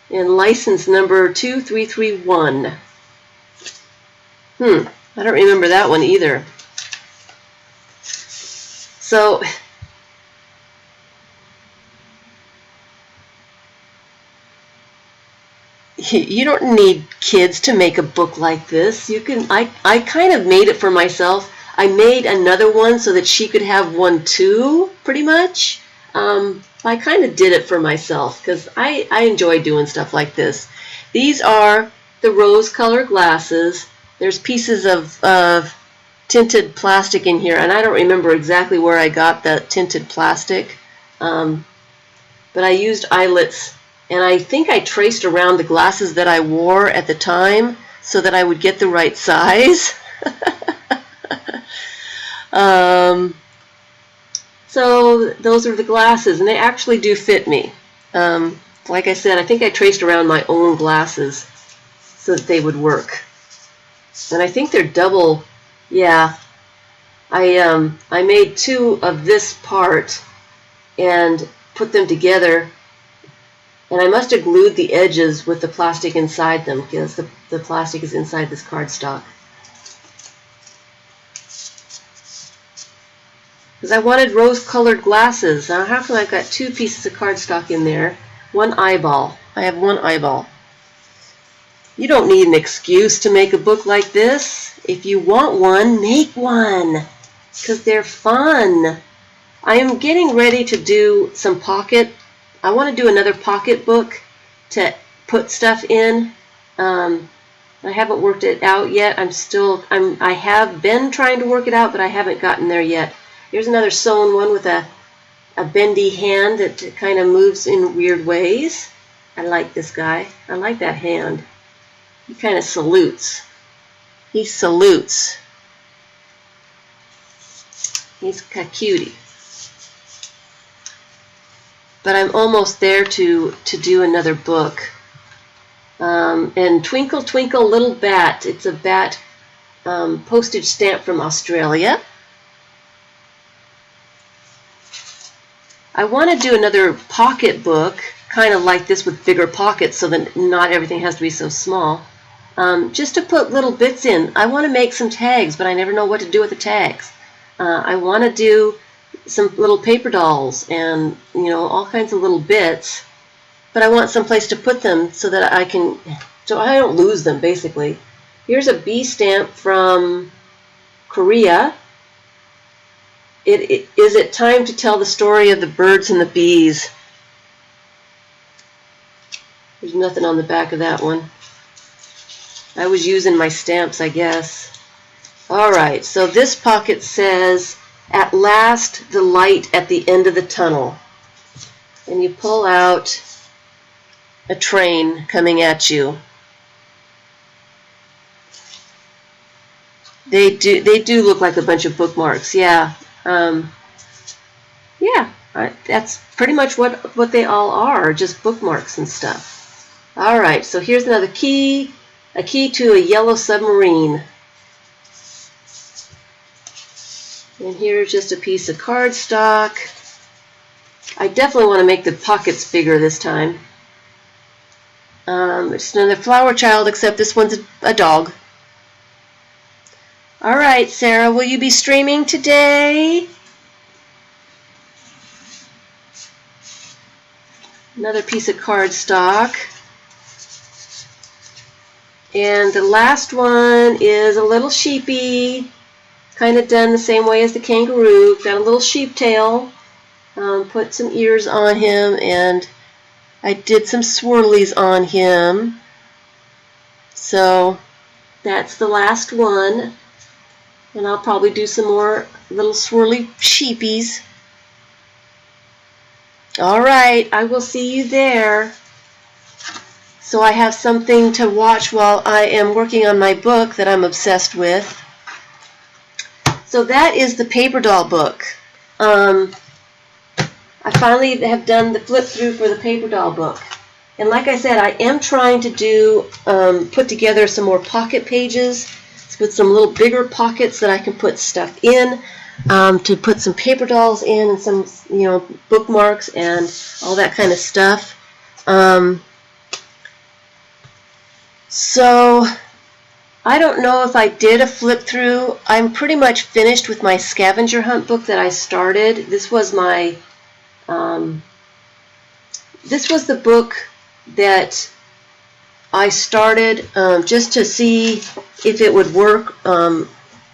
and license number 2331. I don't remember that one either. So you don't need kids to make a book like this. You can. I kind of made it for myself. I made another one so that she could have one too, pretty much. I kind of did it for myself because I enjoy doing stuff like this. These are the rose-colored glasses. There's pieces of tinted plastic in here, and I don't remember exactly where I got that tinted plastic, but I used eyelets, and I think I traced around the glasses that I wore at the time so that I would get the right size. So those are the glasses, and they actually do fit me. Like I said, I think I traced around my own glasses so that they would work. And I think they're double. Yeah, I made two of this part and put them together, and I must have glued the edges with the plastic inside them because the plastic is inside this cardstock. Because I wanted rose-colored glasses. Now how come I've got two pieces of cardstock in there? One eyeball. I have one eyeball. You don't need an excuse to make a book like this. If you want one, make one. Because they're fun. I am getting ready to do some pocket. I want to do another pocket book to put stuff in. I haven't worked it out yet. I have been trying to work it out, but I haven't gotten there yet. Here's another sewn one with a bendy hand that kind of moves in weird ways. I like this guy. I like that hand. He kind of salutes. He salutes. He's a cutie. But I'm almost there to do another book. And Twinkle Twinkle Little Bat. It's a bat postage stamp from Australia. I want to do another pocket book, kind of like this with bigger pockets so that not everything has to be so small. Just to put little bits in. I want to make some tags, but I never know what to do with the tags. I want to do some little paper dolls and, all kinds of little bits, but I want some place to put them so that I don't lose them, basically. Here's a bee stamp from Korea. Is it time to tell the story of the birds and the bees? There's nothing on the back of that one. I was using my stamps, I guess. Alright, so this pocket says, "At last, the light at the end of the tunnel." And you pull out a train coming at you. They do look like a bunch of bookmarks, yeah. That's pretty much what they all are, just bookmarks and stuff. Alright, so here's another key, a key to a yellow submarine. And here's just a piece of cardstock. I definitely want to make the pockets bigger this time. It's another flower child, except this one's a dog. Alright, Sarah, will you be streaming today? Another piece of cardstock. And the last one is a little sheepy, kind of done the same way as the kangaroo. Got a little sheep tail. Put some ears on him, and I did some swirlies on him. So that's the last one. And I'll probably do some more little swirly sheepies. Alright, I will see you there. So I have something to watch while I am working on my book that I'm obsessed with. So that is the paper doll book. I finally have done the flip through for the paper doll book. And like I said, I am trying to do, put together some more pocket pages with some little bigger pockets that I can put stuff in, to put some paper dolls in and some, bookmarks and all that kind of stuff. So I don't know if I did a flip through. I'm pretty much finished with my scavenger hunt book that I started. This was my this was the book that I started just to see if it would work. I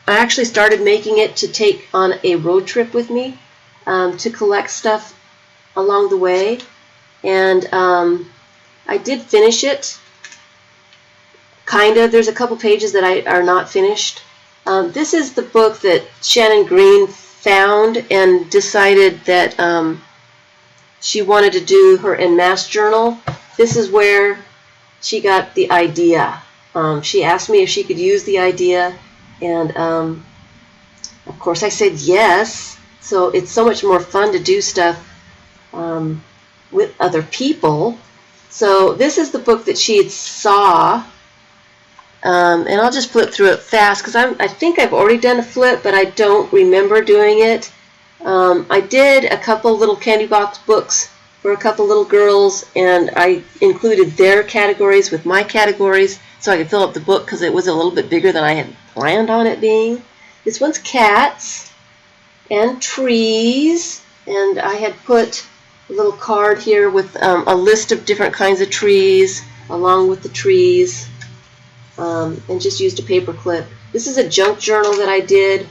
actually started making it to take on a road trip with me, to collect stuff along the way, and I did finish it. Kind of. There's a couple pages that are not finished. This is the book that Shannon Green found and decided that she wanted to do her en masse journal. This is where she got the idea. She asked me if she could use the idea, and of course I said yes. So it's so much more fun to do stuff with other people. So this is the book that she saw. And I'll just flip through it fast because I think I've already done a flip, but I don't remember doing it. I did a couple little candy box books for a couple little girls, and I included their categories with my categories so I could fill up the book because it was a little bit bigger than I had planned on it being. This one's cats and trees, and I had put a little card here with a list of different kinds of trees along with the trees. And just used a paper clip. This is a junk journal that I did.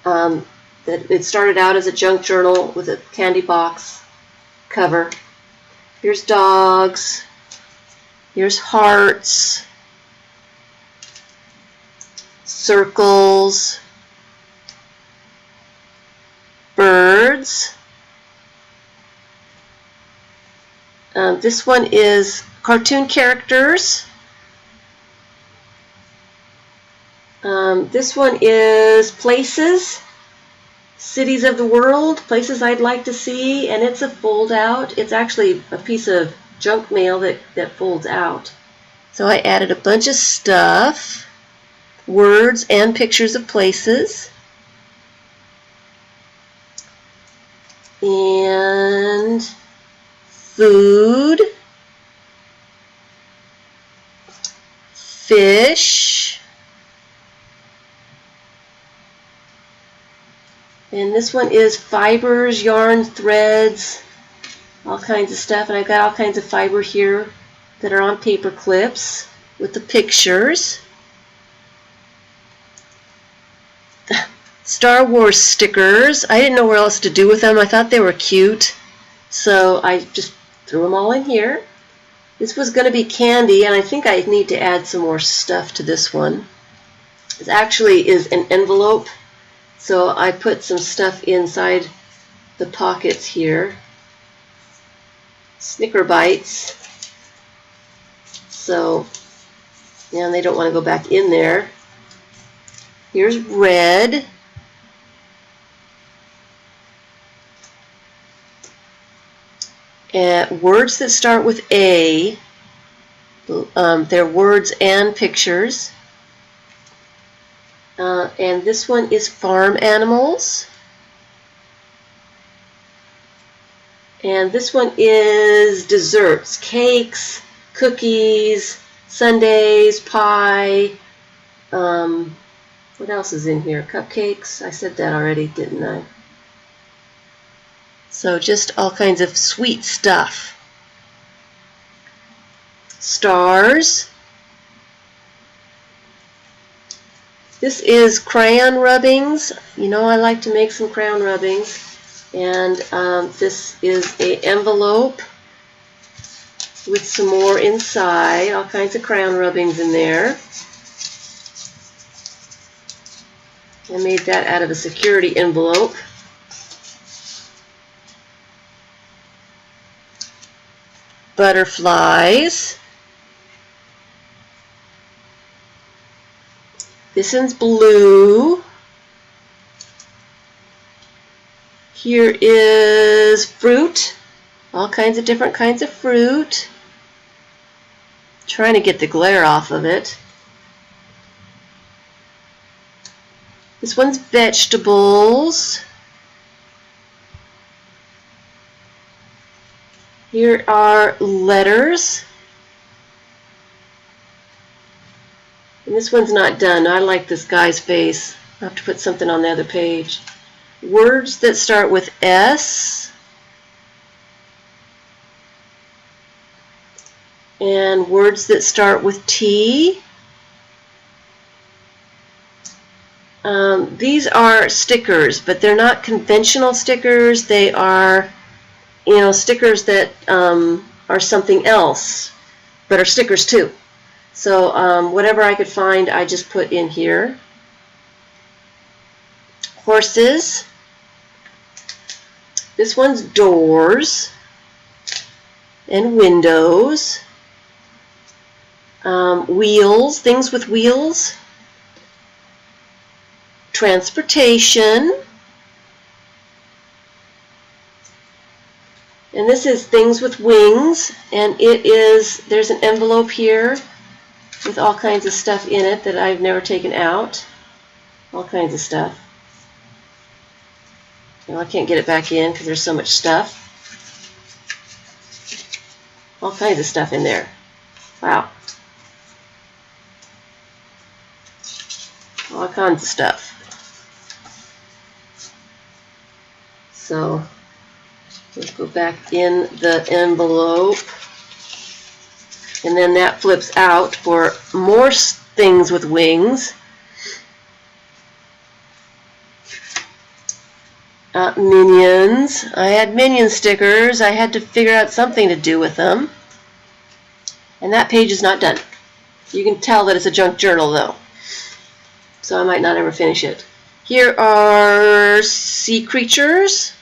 That it started out as a junk journal with a candy box cover. Here's dogs. Here's hearts. Circles. Birds. This one is cartoon characters. This one is places, cities of the world, places I'd like to see, and it's a fold out. It's actually a piece of junk mail that folds out. So I added a bunch of stuff, words and pictures of places. And food, fish. And this one is fibers, yarn, threads, all kinds of stuff. And I've got all kinds of fiber here that are on paper clips with the pictures. Star Wars stickers. I didn't know what else to do with them. I thought they were cute, so I just threw them all in here. This was going to be candy, and I think I need to add some more stuff to this one. This actually is an envelope. So I put some stuff inside the pockets here. Snicker bites. So, and they don't want to go back in there. Here's red. And words that start with A. They're words and pictures. And this one is farm animals. And this one is desserts, cakes, cookies, sundaes, pie. What else is in here? Cupcakes. I said that already, didn't I? So just all kinds of sweet stuff. Stars. This is crayon rubbings. You know I like to make some crayon rubbings. And this is an envelope with some more inside. All kinds of crayon rubbings in there. I made that out of a security envelope. Butterflies. This one's blue. Here is fruit. All kinds of different kinds of fruit. Trying to get the glare off of it. This one's vegetables. Here are letters. And this one's not done. I like this guy's face. I'll have to put something on the other page. Words that start with S. And words that start with T. These are stickers, but they're not conventional stickers. They are, stickers that are something else, but are stickers too. So whatever I could find, I just put in here. Horses. This one's doors and windows. Wheels, things with wheels. Transportation. And this is things with wings, and there's an envelope here with all kinds of stuff in it that I've never taken out. All kinds of stuff. Well, I can't get it back in because there's so much stuff. All kinds of stuff in there. Wow. All kinds of stuff. So let's go back in the envelope. And then that flips out for more things with wings. Minions. I had Minion stickers. I had to figure out something to do with them. And that page is not done. You can tell that it's a junk journal though. So I might not ever finish it. Here are sea creatures.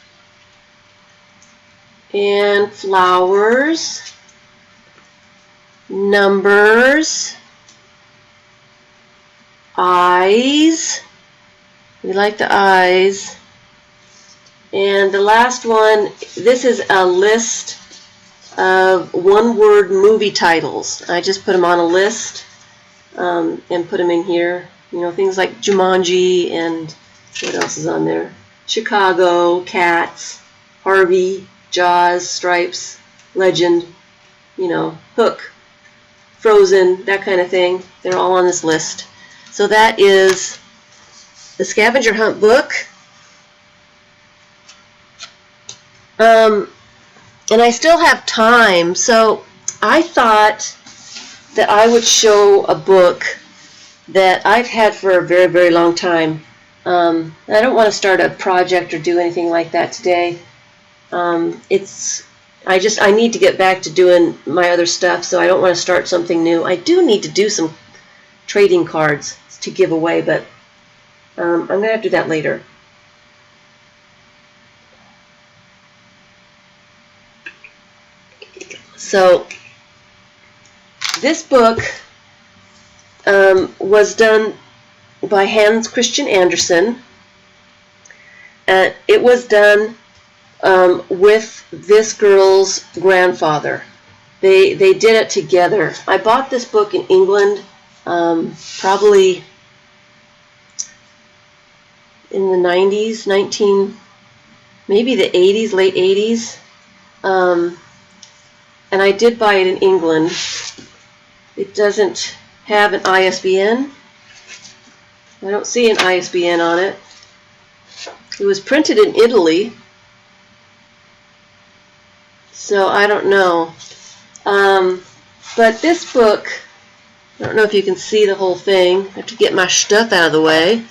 And flowers. Numbers. Eyes. We like the eyes. And the last one, this is a list of one-word movie titles. I just put them on a list and put them in here. Things like Jumanji and what else is on there? Chicago, Cats, Harvey, Jaws, Stripes, Legend, Hook, Frozen, that kind of thing. They're all on this list. So that is the Scavenger Hunt book. And I still have time, so I thought that I would show a book that I've had for a very, very long time. I don't want to start a project or do anything like that today. I need to get back to doing my other stuff, so I don't want to start something new. I do need to do some trading cards to give away, but I'm going to have to do that later. So this book was done by Hans Christian Andersen. It was done with this girl's grandfather. They did it together. I bought this book in England, probably in the 90s, maybe the 80s, late 80s. And I did buy it in England. It doesn't have an ISBN. I don't see an ISBN on it. It was printed in Italy, so I don't know. But this book, I don't know if you can see the whole thing. I have to get my stuff out of the way.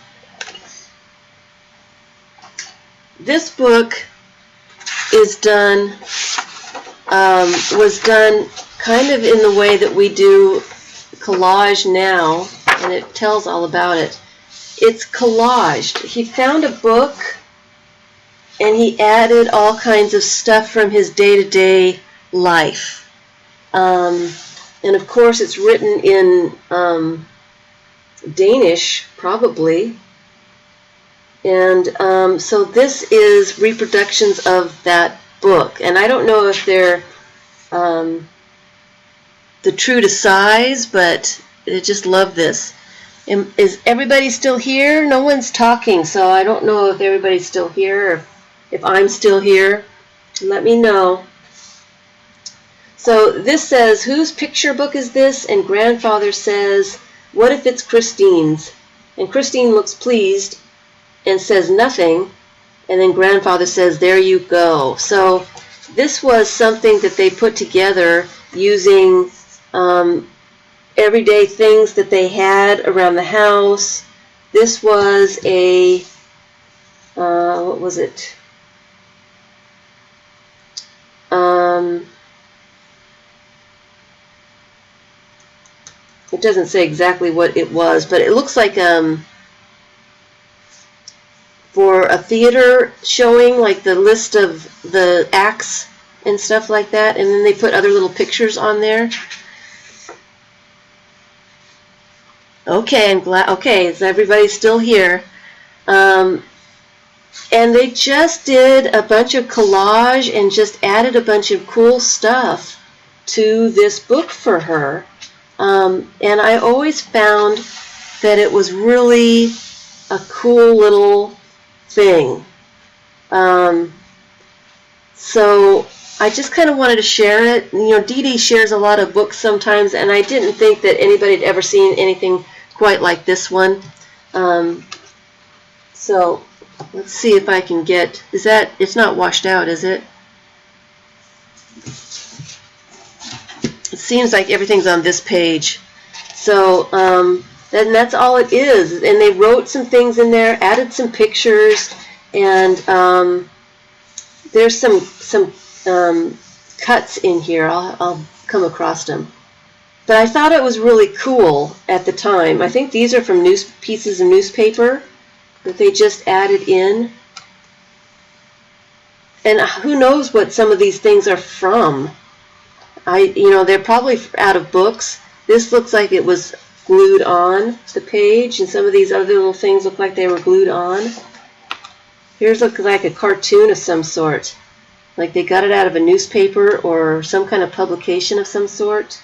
This book is done, was done kind of in the way that we do collage now, and it tells all about it. It's collaged. He found a book and he added all kinds of stuff from his day-to-day life. And of course it's written in Danish, probably. And so this is reproductions of that book. And I don't know if they're the true to size, but I just love this. Is everybody still here? No one's talking, so I don't know if everybody's still here or if I'm still here. Let me know. So this says, whose picture book is this? And grandfather says, what if it's Christine's? And Christine looks pleased and says nothing. And then grandfather says, there you go. So this was something that they put together using everyday things that they had around the house. This was a, what was it? It doesn't say exactly what it was, but it looks like for a theater showing, like the list of the acts and stuff like that, and then they put other little pictures on there. Okay, I'm glad. Okay, is everybody still here? And they just did a bunch of collage and just added a bunch of cool stuff to this book for her. And I always found that it was really a cool little thing. So I just kind of wanted to share it. You know, Dee Dee shares a lot of books sometimes, and I didn't think that anybody had ever seen anything quite like this one. So let's see if I can get, is that, it's not washed out, is it? It seems like everything's on this page. So then that's all it is. And they wrote some things in there, added some pictures, and there's some cuts in here. I'll come across them. But I thought it was really cool at the time. I think these are from pieces of newspaper that they just added in. And who knows what some of these things are from. You know, they're probably out of books. This looks like it was glued on the page, and some of these other little things look like they were glued on. Here's looks like a cartoon of some sort. Like they got it out of a newspaper or some kind of publication of some sort.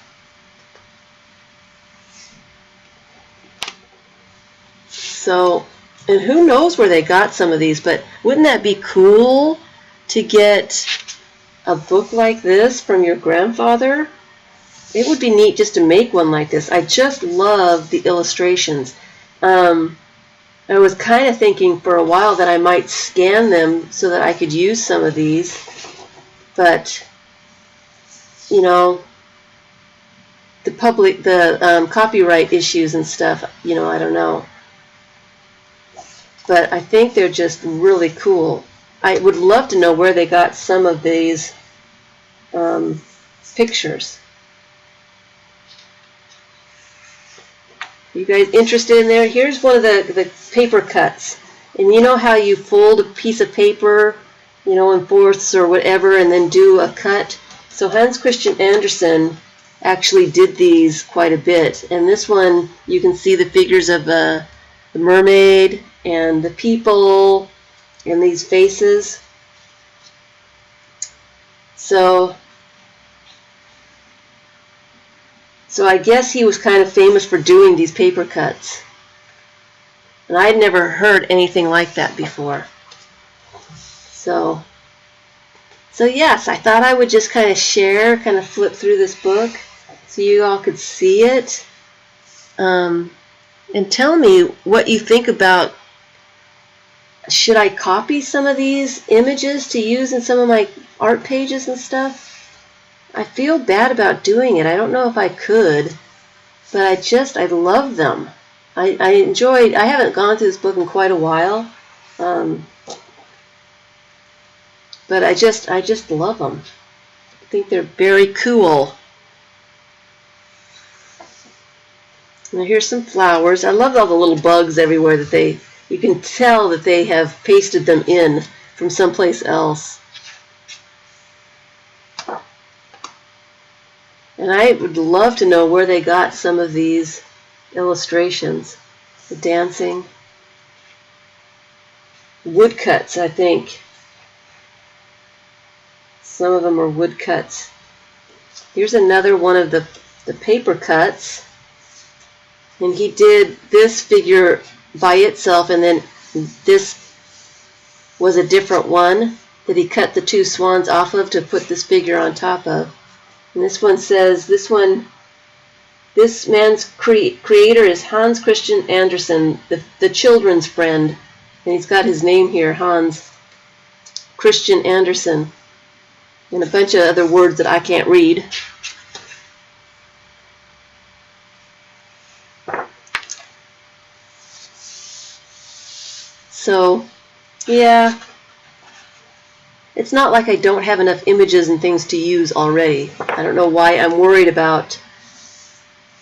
So, and who knows where they got some of these, but wouldn't that be cool to get a book like this from your grandfather? It would be neat just to make one like this. I just love the illustrations. I was kind of thinking for a while that I might scan them so that I could use some of these, but you know, the copyright issues and stuff, you know, I don't know. But I think they're just really cool. I would love to know where they got some of these pictures. You guys interested in there? Here's one of the paper cuts. And you know how you fold a piece of paper, you know, in fourths or whatever, and then do a cut? So Hans Christian Andersen actually did these quite a bit. And this one, you can see the figures of the mermaid and the people and these faces. So So I guess he was kind of famous for doing these paper cuts. And I had never heard anything like that before. So yes, I thought I would just kind of share, kind of flip through this book so you all could see it. And tell me what you think about, should I copy some of these images to use in some of my art pages and stuff? I feel bad about doing it. I don't know if I could, but I love them. I haven't gone through this book in quite a while, but I just love them. I think they're very cool. Now here's some flowers. I love all the little bugs everywhere that you can tell that they have pasted them in from someplace else. And I would love to know where they got some of these illustrations. The dancing. Woodcuts, I think. Some of them are woodcuts. Here's another one of the paper cuts. And he did this figure by itself, and then this was a different one that he cut the two swans off of to put this figure on top of. And this one says, this man's creator is Hans Christian Andersen, the children's friend. And he's got his name here, Hans Christian Andersen, and a bunch of other words that I can't read. So, yeah, it's not like I don't have enough images and things to use already. I don't know why I'm worried about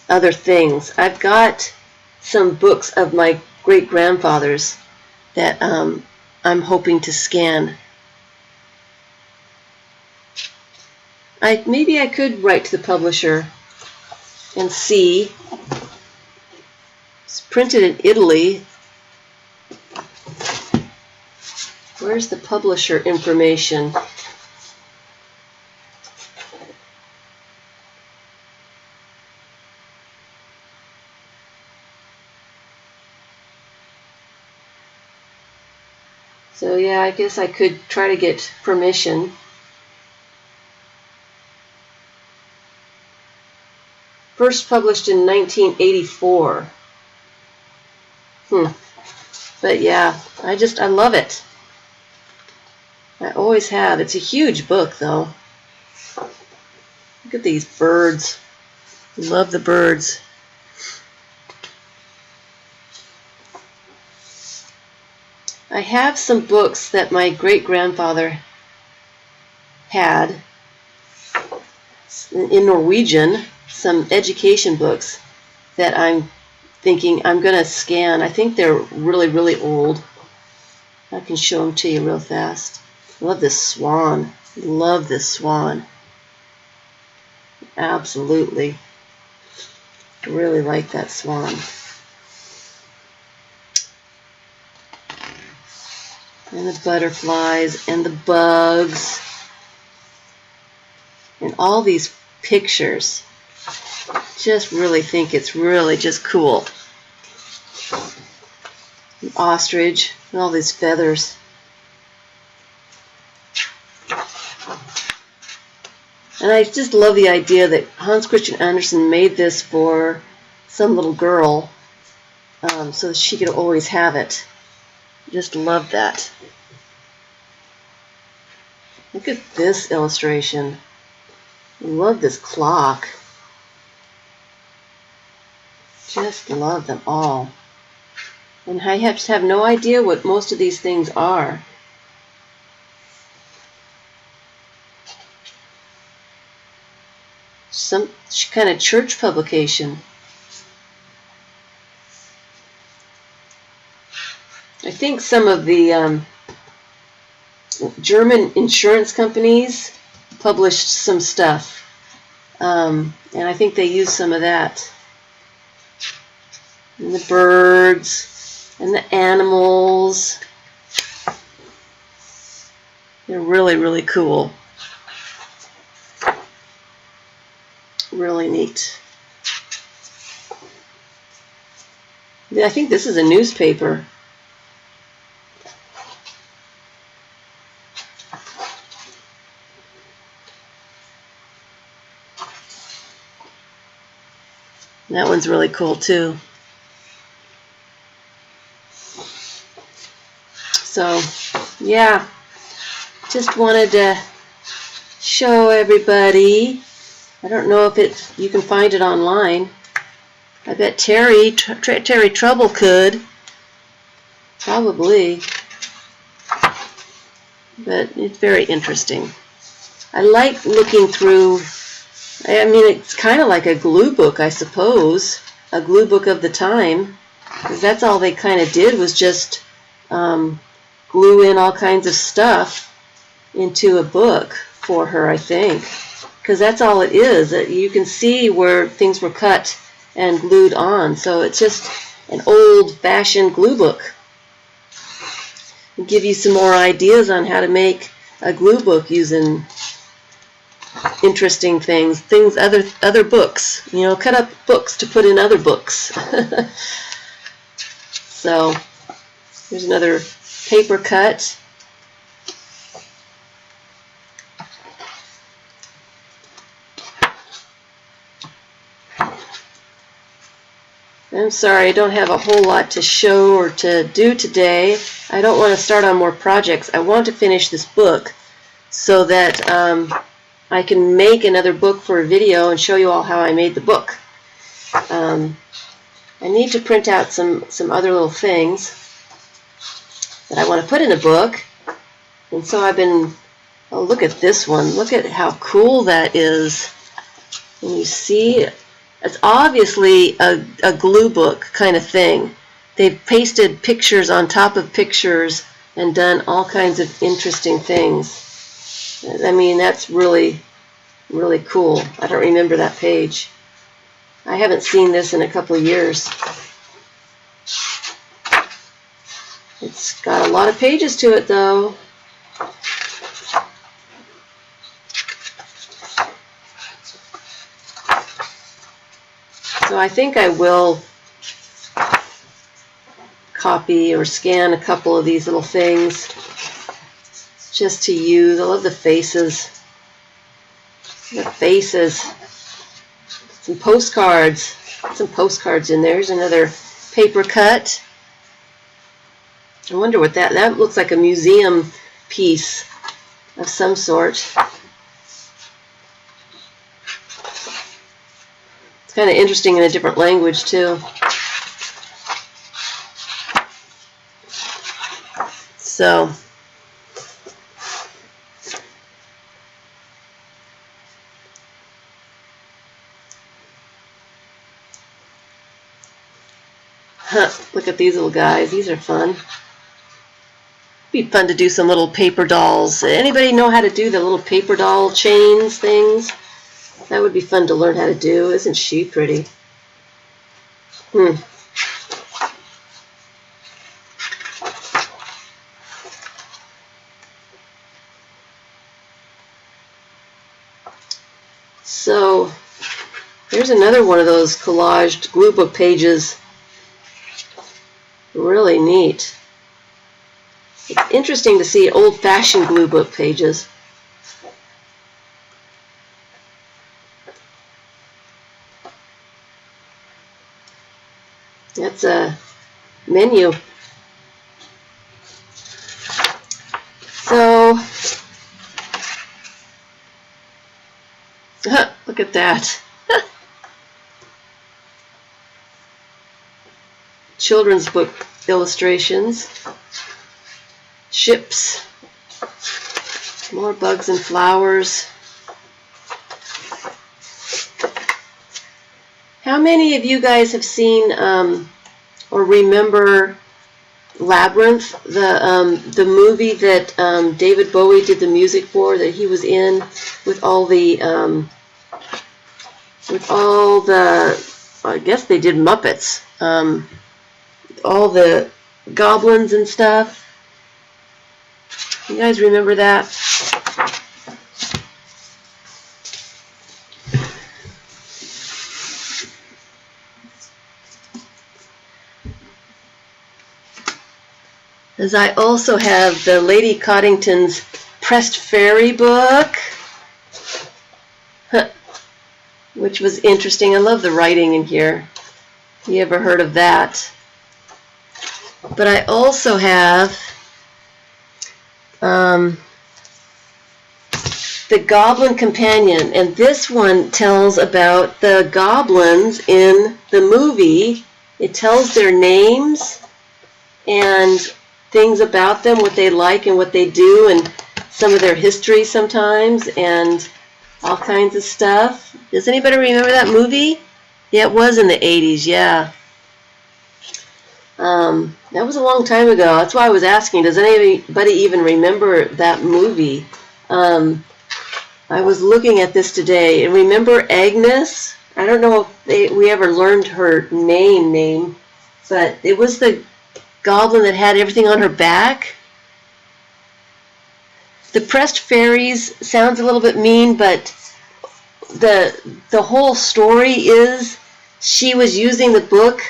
other things. I've got some books of my great-grandfathers that I'm hoping to scan. Maybe I could write to the publisher and see. It's printed in Italy. Where's the publisher information? So yeah, I guess I could try to get permission. First published in 1984. But yeah, I love it. I always have. It's a huge book, though. Look at these birds. Love the birds. I have some books that my great-grandfather had in Norwegian, some education books that I'm thinking I'm going to scan. I think they're really, really old. I can show them to you real fast. Love this swan. Love this swan. Absolutely. Really like that swan. And the butterflies and the bugs. And all these pictures. Just really think it's really just cool. An ostrich and all these feathers. And I just love the idea that Hans Christian Andersen made this for some little girl so that she could always have it. Just love that. Look at this illustration. I love this clock. Just love them all. And I just have no idea what most of these things are. Some kind of church publication. I think some of the German insurance companies published some stuff, and I think they used some of that. And the birds and the animals. They're really, really cool. Really neat. I think this is a newspaper. That one's really cool too. So, yeah, just wanted to show everybody. I don't know if you can find it online. I bet Terry Trouble could. Probably. But it's very interesting. I like looking through. I mean, it's kind of like a glue book, I suppose. A glue book of the time. Because that's all they kind of did was just glue in all kinds of stuff into a book for her, I think. Because that's all it is. You can see where things were cut and glued on. So it's just an old-fashioned glue book. I'll give you some more ideas on how to make a glue book using interesting things, other books. You know, cut up books to put in other books. So here's another paper cut. I'm sorry, I don't have a whole lot to show or to do today. I don't want to start on more projects. I want to finish this book so that I can make another book for a video and show you all how I made the book. I need to print out some other little things that I want to put in the book. And so I've been, oh, look at this one. Look at how cool that is. And you see, it's obviously a glue book kind of thing. They've pasted pictures on top of pictures and done all kinds of interesting things. I mean, that's really, really cool. I don't remember that page. I haven't seen this in a couple of years. It's got a lot of pages to it, though. So I think I will copy or scan a couple of these little things just to use. I love the faces. The faces. Some postcards. Some postcards in there. Here's another paper cut. I wonder what that looks like, a museum piece of some sort. It's kind of interesting in a different language too. So look at these little guys. These are fun. Be fun to do some little paper dolls. Anybody know how to do the little paper doll chains things? That would be fun to learn how to do. Isn't she pretty? So here's another one of those collaged glue book pages. Really neat. It's interesting to see old-fashioned glue book pages. That's a menu. So, look at that. Children's book illustrations. Ships. More bugs and flowers. How many of you guys have seen or remember Labyrinth, the movie that David Bowie did the music for, that he was in with all the I guess they did Muppets, all the goblins and stuff. You guys remember that? As I also have the Lady Coddington's Pressed Fairy book, which was interesting. I love the writing in here. You ever heard of that? But I also have The Goblin Companion, and this one tells about the goblins in the movie. It tells their names and things about them, what they like and what they do, and some of their history sometimes, and all kinds of stuff. Does anybody remember that movie? Yeah, it was in the 80s, yeah. That was a long time ago. That's why I was asking, does anybody even remember that movie? I was looking at this today, and remember Agnes? I don't know if we ever learned her name, but it was the goblin that had everything on her back. The Pressed Fairies sounds a little bit mean, but the whole story is she was using the book.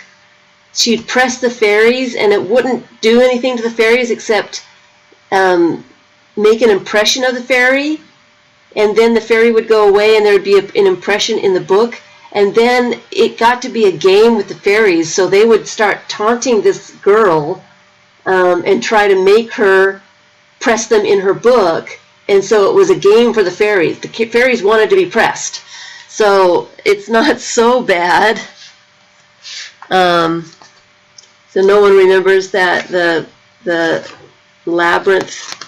She'd press the fairies, and it wouldn't do anything to the fairies except make an impression of the fairy, and then the fairy would go away, and there would be an impression in the book. And then it got to be a game with the fairies, so they would start taunting this girl and try to make her press them in her book. And so it was a game for the fairies. The fairies wanted to be pressed. So it's not so bad. So no one remembers that the labyrinth.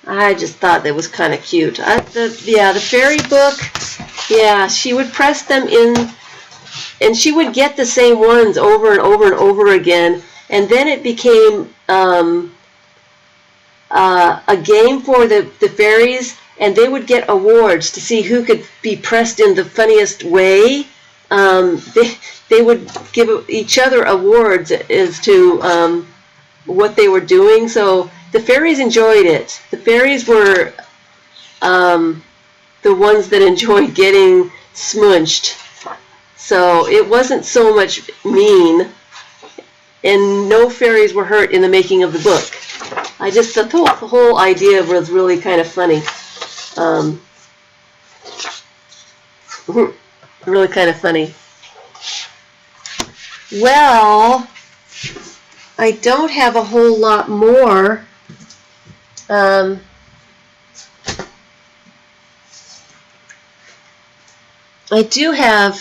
I just thought that was kind of cute. The fairy book, yeah, she would press them in, and she would get the same ones over and over and over again, and then it became a game for the fairies, and they would get awards to see who could be pressed in the funniest way. They would give each other awards as to what they were doing. So the fairies enjoyed it. The fairies were the ones that enjoyed getting smunched. So it wasn't so much mean, and no fairies were hurt in the making of the book. I just thought the whole idea was really kind of funny. Really kind of funny. Well, I don't have a whole lot more. I do have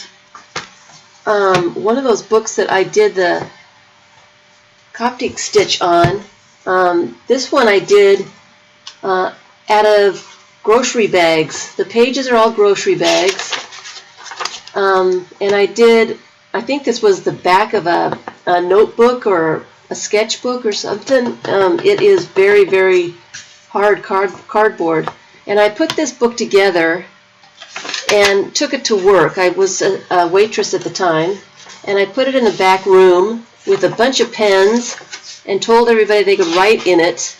one of those books that I did the Coptic stitch on. This one I did out of grocery bags. The pages are all grocery bags. And I think this was the back of a notebook or a sketchbook or something. It is very, very hard cardboard. And I put this book together and took it to work. I was a waitress at the time, and I put it in the back room with a bunch of pens and told everybody they could write in it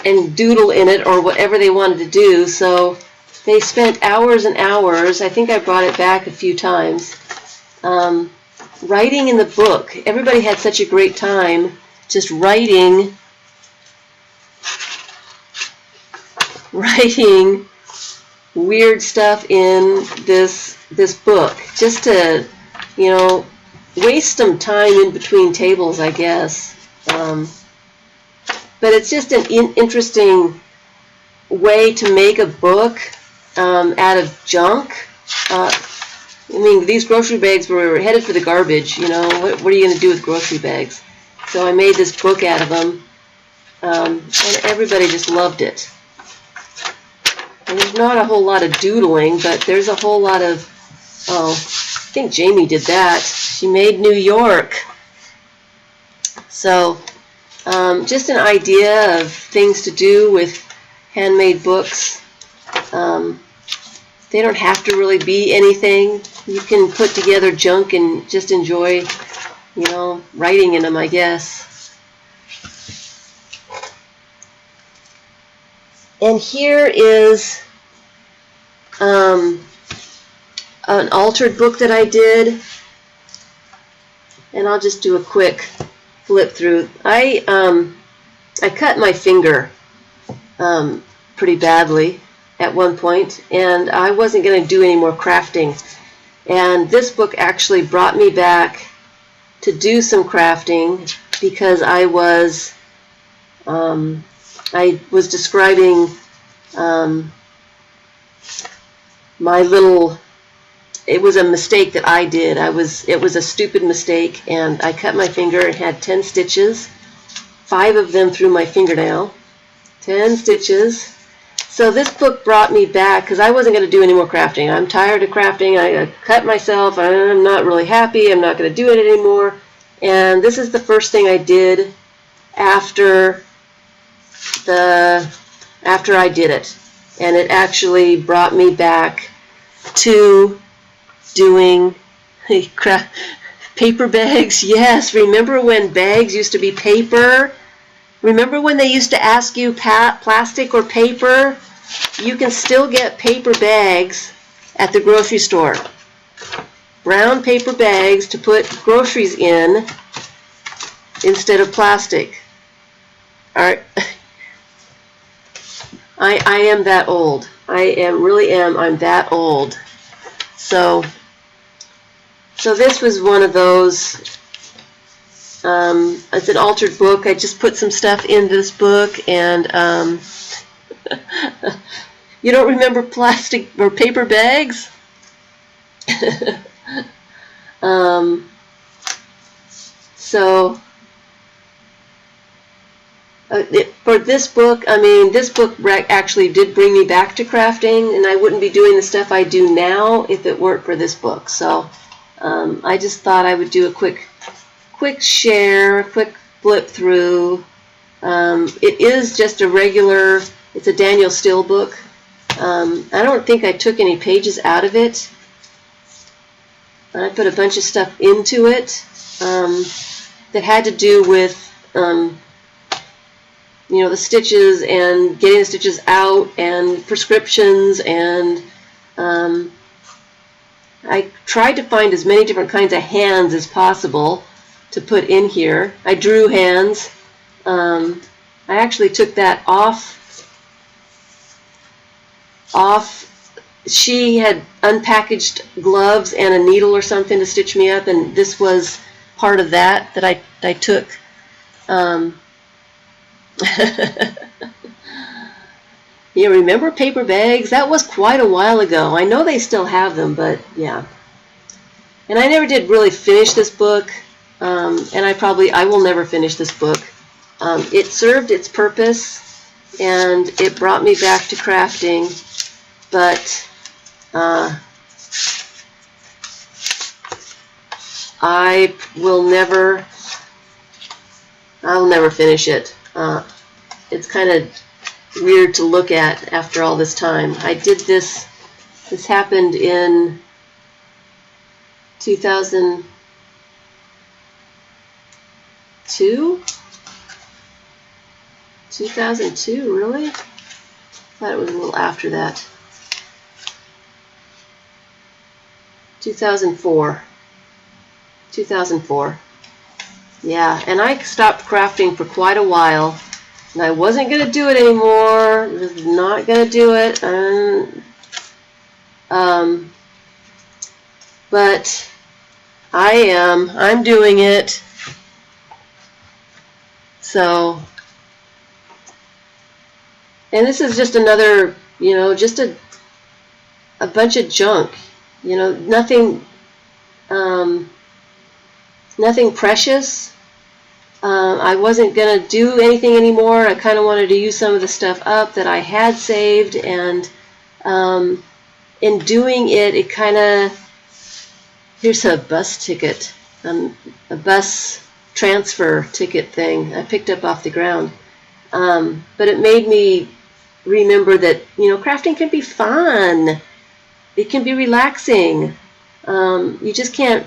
and doodle in it or whatever they wanted to do. So they spent hours and hours. I think I brought it back a few times. Writing in the book. Everybody had such a great time just writing weird stuff in this book, just to, waste some time in between tables, I guess. But it's just an interesting way to make a book out of junk. These grocery bags were headed for the garbage. What are you going to do with grocery bags? So I made this book out of them, and everybody just loved it. And there's not a whole lot of doodling, but there's a whole lot of, I think Jamie did that. She made New York. So just an idea of things to do with handmade books. They don't have to really be anything. You can put together junk and just enjoy, writing in them, I guess. And here is an altered book that I did. And I'll just do a quick flip through. I cut my finger pretty badly at one point, and I wasn't going to do any more crafting. And this book actually brought me back to do some crafting because I was describing my little. It was a mistake that I did. It was a stupid mistake, and I cut my finger and had 10 stitches, 5 of them through my fingernail, 10 stitches. So this book brought me back because I wasn't going to do any more crafting. I'm tired of crafting. I cut myself. I'm not really happy. I'm not going to do it anymore. And this is the first thing I did after I did it. And it actually brought me back to doing paper bags. Yes, remember when bags used to be paper? Remember when they used to ask you plastic or paper? You can still get paper bags at the grocery store. Brown paper bags to put groceries in instead of plastic. I am that old. I'm that old. So this was one of those. It's an altered book. I just put some stuff in this book, and you don't remember plastic or paper bags? For this book, this book actually did bring me back to crafting, and I wouldn't be doing the stuff I do now if it weren't for this book. So I just thought I would do a quick share, quick flip through. It is just a regular, it's a Daniel Steele book. I don't think I took any pages out of it. I put a bunch of stuff into it that had to do with the stitches and getting the stitches out and prescriptions, and I tried to find as many different kinds of hands as possible to put in here. I drew hands. I actually took that off. She had unpackaged gloves and a needle or something to stitch me up, and this was part of that I took. You remember paper bags? That was quite a while ago. I know they still have them, but yeah. And I never did really finish this book, and I will never finish this book. It served its purpose, and it brought me back to crafting, but I'll never finish it. It's kind of weird to look at after all this time. I did this happened in 2002? 2002, really? I thought it was a little after that. 2004. 2004. Yeah, and I stopped crafting for quite a while, and I wasn't going to do it anymore. Was not going to do it. But I am. I'm doing it. So, and this is just another, just a bunch of junk. Nothing precious. I wasn't going to do anything anymore. I kind of wanted to use some of the stuff up that I had saved, and in doing it, it kind of, here's a bus ticket, a bus transfer ticket thing I picked up off the ground. But it made me remember that, crafting can be fun. It can be relaxing. You just can't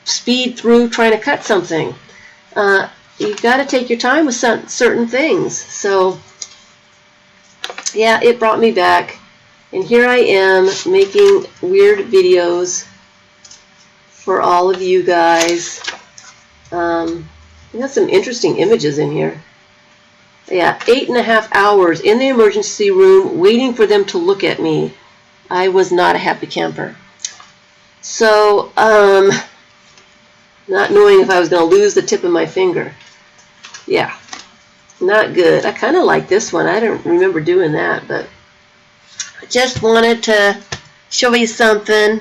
speed through trying to cut something. You've got to take your time with certain things. So, yeah, it brought me back. And here I am making weird videos for all of you guys. We got some interesting images in here. Yeah, 8.5 hours in the emergency room waiting for them to look at me. I was not a happy camper. So, not knowing if I was going to lose the tip of my finger. Yeah, not good. I kind of like this one. I don't remember doing that, but I just wanted to show you something.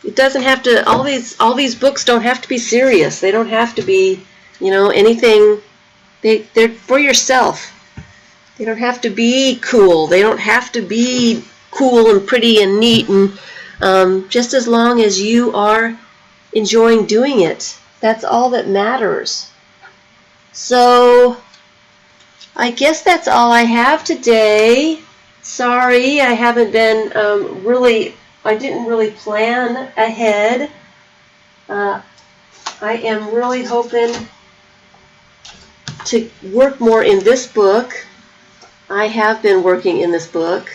It doesn't have to, all these books don't have to be serious. They don't have to be, anything. They're for yourself. They don't have to be cool. They don't have to be cool and pretty and neat, and just as long as you are enjoying doing it. That's all that matters. So I guess that's all I have today. Sorry, I haven't been I didn't really plan ahead. I am really hoping to work more in this book. I have been working in this book.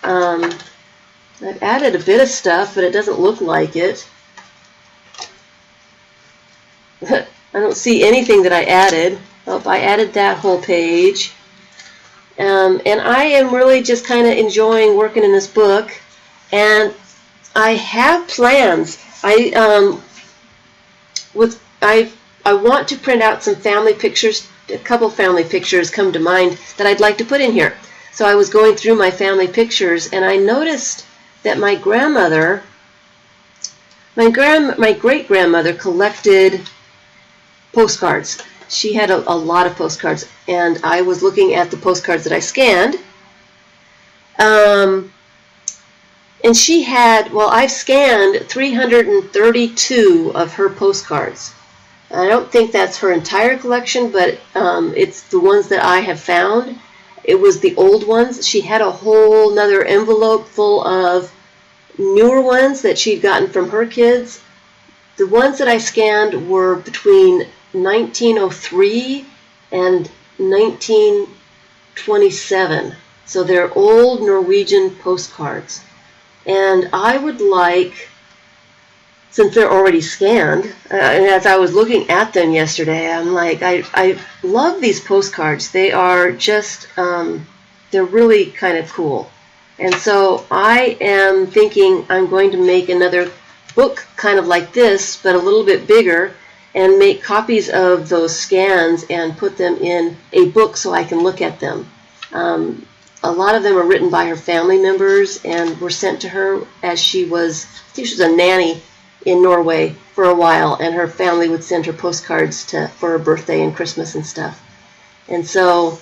I've added a bit of stuff, but it doesn't look like it. I don't see anything that I added. Oh, I added that whole page. And I am really just kind of enjoying working in this book. And I have plans. I want to print out some family pictures. A couple family pictures come to mind that I'd like to put in here. So I was going through my family pictures, and I noticed that my grandmother, my great-grandmother collected postcards. She had a lot of postcards, and I was looking at the postcards that I scanned. And she had, I've scanned 332 of her postcards. I don't think that's her entire collection, but it's the ones that I have found. It was the old ones. She had a whole nother envelope full of newer ones that she'd gotten from her kids. The ones that I scanned were between 1903 and 1927. So they're old Norwegian postcards. And I would like, since they're already scanned, and as I was looking at them yesterday, I'm like, I love these postcards. They are just, they're really kind of cool. And so I am thinking I'm going to make another book kind of like this, but a little bit bigger, and make copies of those scans and put them in a book so I can look at them. A lot of them are written by her family members and were sent to her as she was a nanny in Norway for a while, and her family would send her postcards for her birthday and Christmas and stuff. And so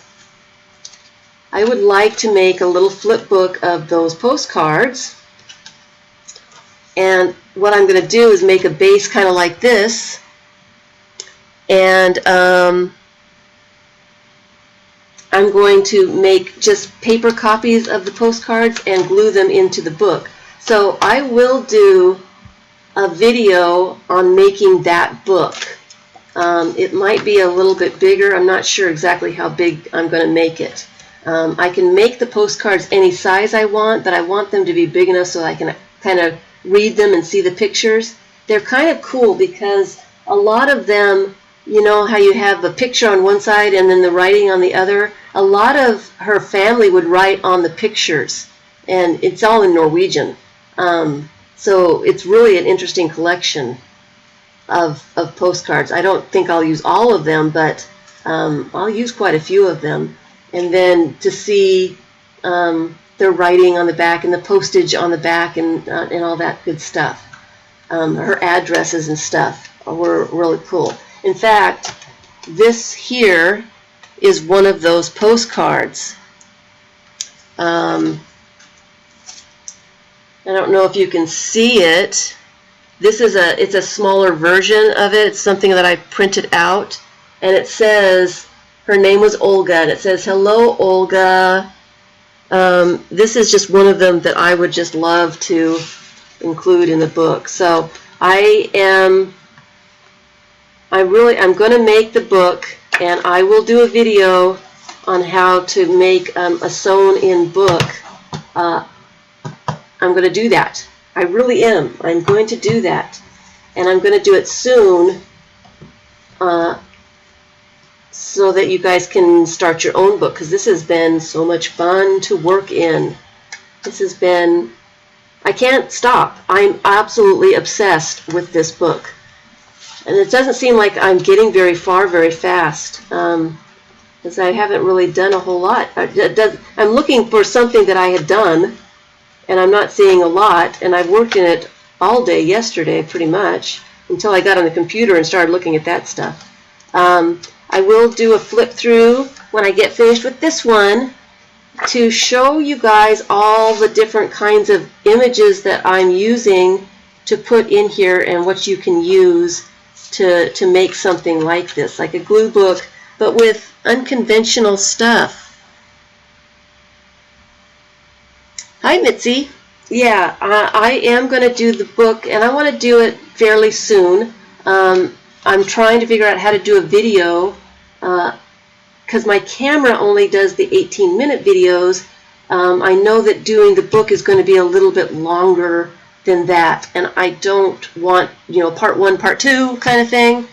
I would like to make a little flip book of those postcards. And what I'm going to do is make a base kind of like this, and I'm going to make just paper copies of the postcards and glue them into the book. So I will do a video on making that book. It might be a little bit bigger. I'm not sure exactly how big I'm going to make it. I can make the postcards any size I want, but I want them to be big enough so I can kind of read them and see the pictures. They're kind of cool because a lot of them, you know how you have a picture on one side and then the writing on the other? A lot of her family would write on the pictures, and it's all in Norwegian. So it's really an interesting collection of postcards. I don't think I'll use all of them, but I'll use quite a few of them. And then to see their writing on the back and the postage on the back and all that good stuff. Her addresses and stuff were really cool. In fact, this here is one of those postcards. I don't know if you can see it. This is it's a smaller version of it. It's something that I printed out, and it says her name was Olga, and it says, "Hello, Olga." This is just one of them that I would just love to include in the book. So I'm going to make the book, and I will do a video on how to make a sewn-in book. I'm going to do that. I really am. I'm going to do that. And I'm going to do it soon. so that you guys can start your own book, because this has been so much fun to work in. This has been, I can't stop. I'm absolutely obsessed with this book. And it doesn't seem like I'm getting very far very fast, because I haven't really done a whole lot. I'm looking for something that I had done, and I'm not seeing a lot, and I've worked in it all day yesterday pretty much, until I got on the computer and started looking at that stuff. I will do a flip through when I get finished with this one to show you guys all the different kinds of images that I'm using to put in here and what you can use to make something like this, like a glue book, but with unconventional stuff. Hi, Mitzi. Yeah, I am going to do the book, and I want to do it fairly soon. I'm trying to figure out how to do a video, because my camera only does the 18-minute videos. I know that doing the book is going to be a little bit longer than that, and I don't want, part 1, part 2 kind of thing.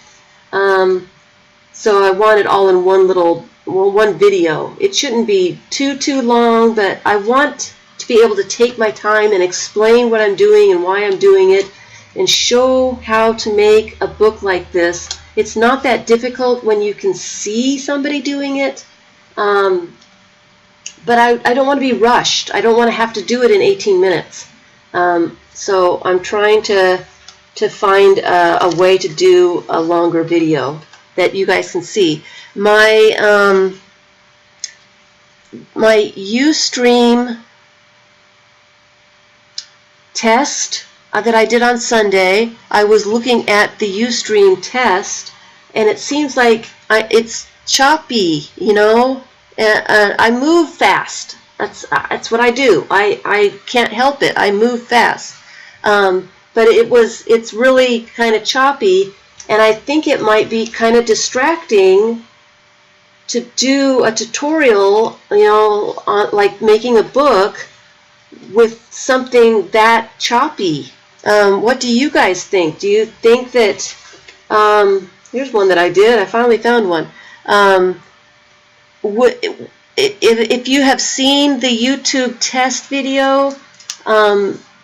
So I want it all in one video. It shouldn't be too long, but I want to be able to take my time and explain what I'm doing and why I'm doing it, and show how to make a book like this. It's not that difficult when you can see somebody doing it, but I don't want to be rushed. I don't want to have to do it in 18 minutes. So I'm trying to find a way to do a longer video that you guys can see. My Ustream test that I did on Sunday, I was looking at the Ustream test, and it seems like it's choppy, I move fast. That's what I do. I can't help it. I move fast. But it's really kind of choppy, and I think it might be kind of distracting to do a tutorial, on, like making a book with something that choppy. What do you guys think? Do you think that, here's one that I did. I finally found one. If you have seen the YouTube test video,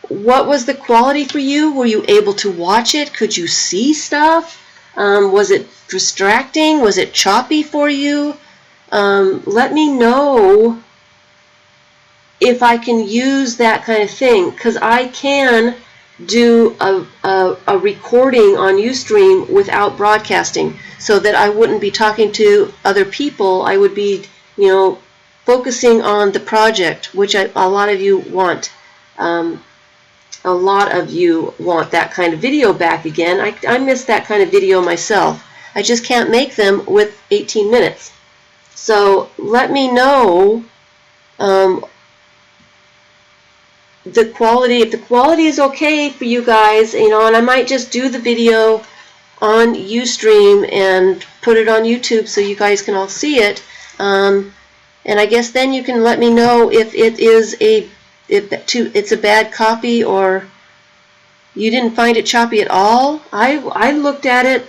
what was the quality for you? Were you able to watch it? Could you see stuff? Was it distracting? Was it choppy for you? Let me know if I can use that kind of thing, because I can do a recording on Ustream without broadcasting, so that I wouldn't be talking to other people. I would be, focusing on the project, which a lot of you want. A lot of you want that kind of video back again. I miss that kind of video myself. I just can't make them with 18 minutes. So let me know the quality. If the quality is okay for you guys, and I might just do the video on Ustream and put it on YouTube so you guys can all see it. And I guess then you can let me know if it is it's a bad copy, or you didn't find it choppy at all. I looked at it,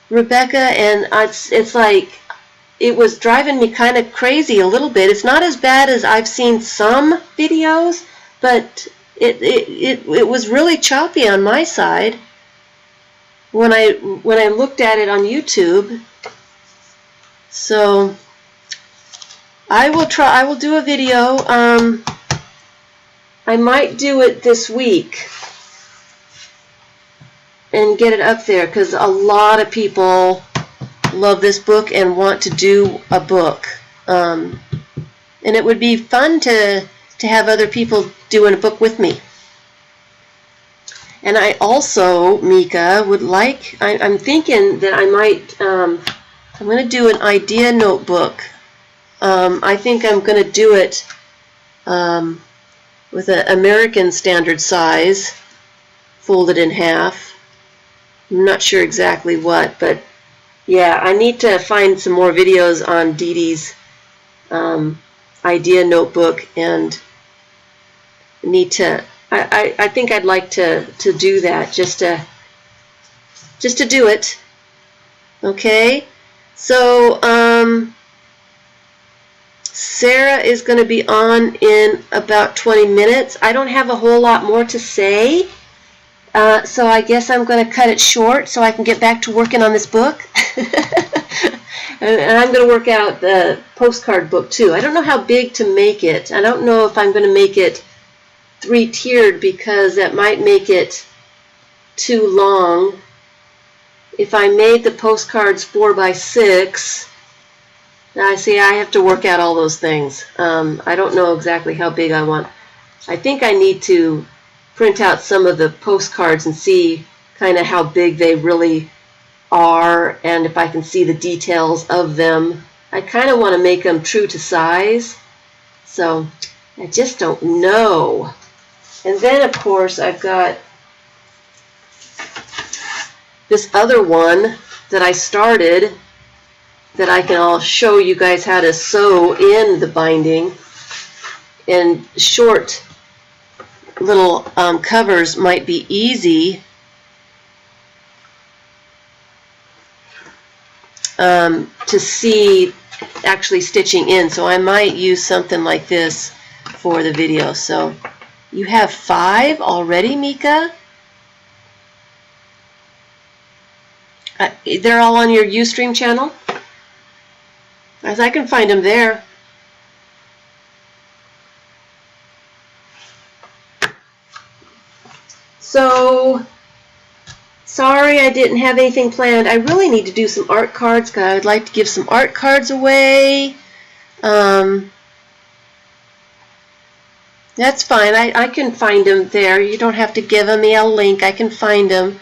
Rebecca, and it's like it was driving me kind of crazy a little bit. It's not as bad as I've seen some videos, but it was really choppy on my side when I looked at it on YouTube. So I will do a video. I might do it this week and get it up there, because a lot of people love this book and want to do a book. And it would be fun to have other people doing a book with me. And I also, Mika, would like, I'm thinking that I might, I'm going to do an idea notebook. I think I'm going to do it with an American standard size, folded in half. I'm not sure exactly what, but yeah, I need to find some more videos on Dee Dee's idea notebook, and need to. I think I'd like to do that, just to do it. Okay, so Sarah is going to be on in about 20 minutes. I don't have a whole lot more to say, so I guess I'm going to cut it short so I can get back to working on this book. And I'm going to work out the postcard book too. I don't know how big to make it. I don't know if I'm going to make it 3-tiered because that might make it too long. If I made the postcards 4x6, I see I have to work out all those things. I don't know exactly how big I want. I think I need to print out some of the postcards and see kind of how big they really are and if I can see the details of them. I kind of want to make them true to size, so I just don't know. And then of course I've got this other one that I started that I can all show you guys how to sew in the binding, and short little covers might be easy to see actually stitching in, so I might use something like this for the video. So you have 5 already, Mika? They're all on your Ustream channel? As I can find them there. So sorry I didn't have anything planned. I really need to do some art cards because I would like to give some art cards away. That's fine. I can find them there. You don't have to give me a link. I can find them.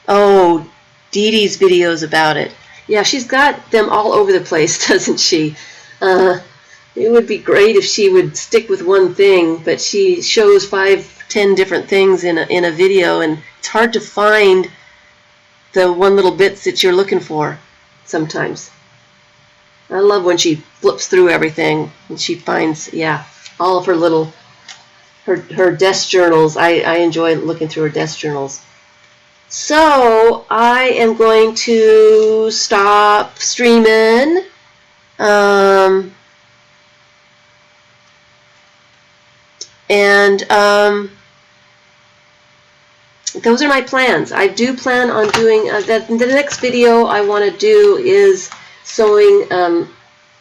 Oh, Dee Dee's videos about it. Yeah, she's got them all over the place, doesn't she? It would be great if she would stick with one thing, but she shows 5-10 different things in a video, and it's hard to find the one little bits that you're looking for sometimes. I love when she flips through everything and she finds, yeah, all of her little, her desk journals. I enjoy looking through her desk journals. So I am going to stop streaming. Those are my plans. I do plan on doing the next video I want to do is sewing,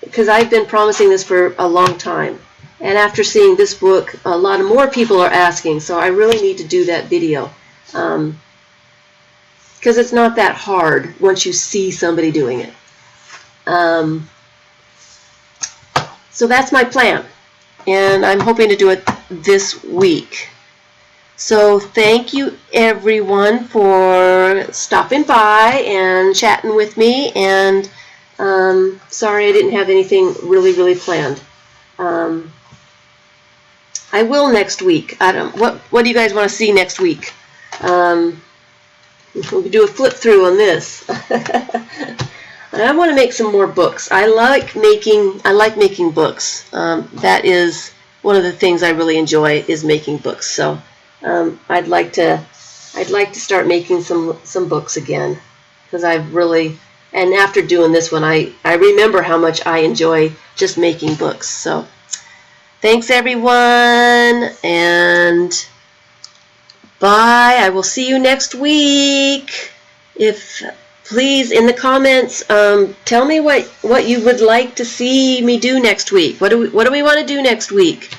because I've been promising this for a long time, and after seeing this book a lot more people are asking, so I really need to do that video, because it's not that hard once you see somebody doing it. So that's my plan, and I'm hoping to do it this week. So thank you everyone for stopping by and chatting with me, and sorry I didn't have anything really planned. I will next week. What do you guys want to see next week? We'll do a flip through on this. I want to make some more books. I like making books. That is one of the things I really enjoy, is making books. So I'd like to start making some books again, because I've really, and after doing this one, I remember how much I enjoy just making books. So thanks everyone, and bye. I will see you next week. Please, in the comments, tell me what you would like to see me do next week. What do we want to do next week?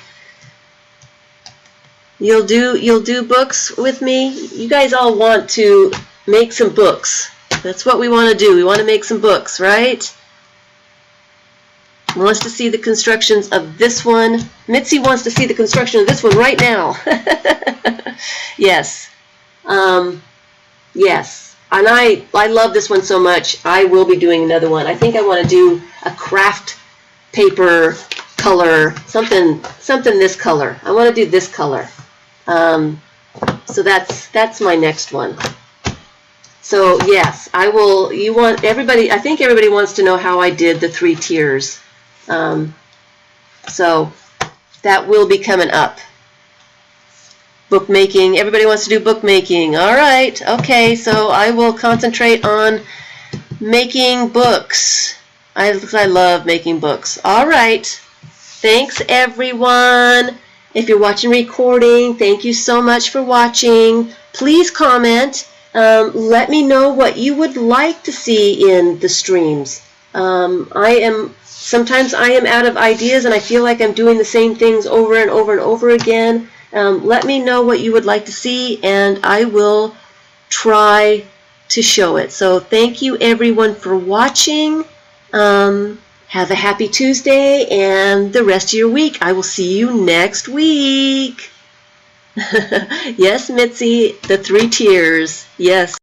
You'll do books with me? You guys all want to make some books. That's what we want to do. We want to make some books, right? Wants to see the constructions of this one. Mitzi wants to see the construction of this one right now. Yes. Yes. And I love this one so much. I will be doing another one. I think I want to do a craft paper color, something this color. I want to do this color. So that's my next one. So yes, I will. You want everybody? I think everybody wants to know how I did the 3 tiers. So that will be coming up. Bookmaking. Everybody wants to do bookmaking. All right. Okay. So I will concentrate on Making books. I love making books. All right. Thanks, everyone. If you're watching recording, thank you so much for watching. Please comment. Let me know what you would like to see in the streams. Sometimes I am out of ideas and I feel like I'm doing the same things over and over and over again. Let me know what you would like to see and I will try to show it. So thank you everyone for watching. Have a happy Tuesday and the rest of your week. I will see you next week. Yes, Mitzi, the 3 tiers. Yes.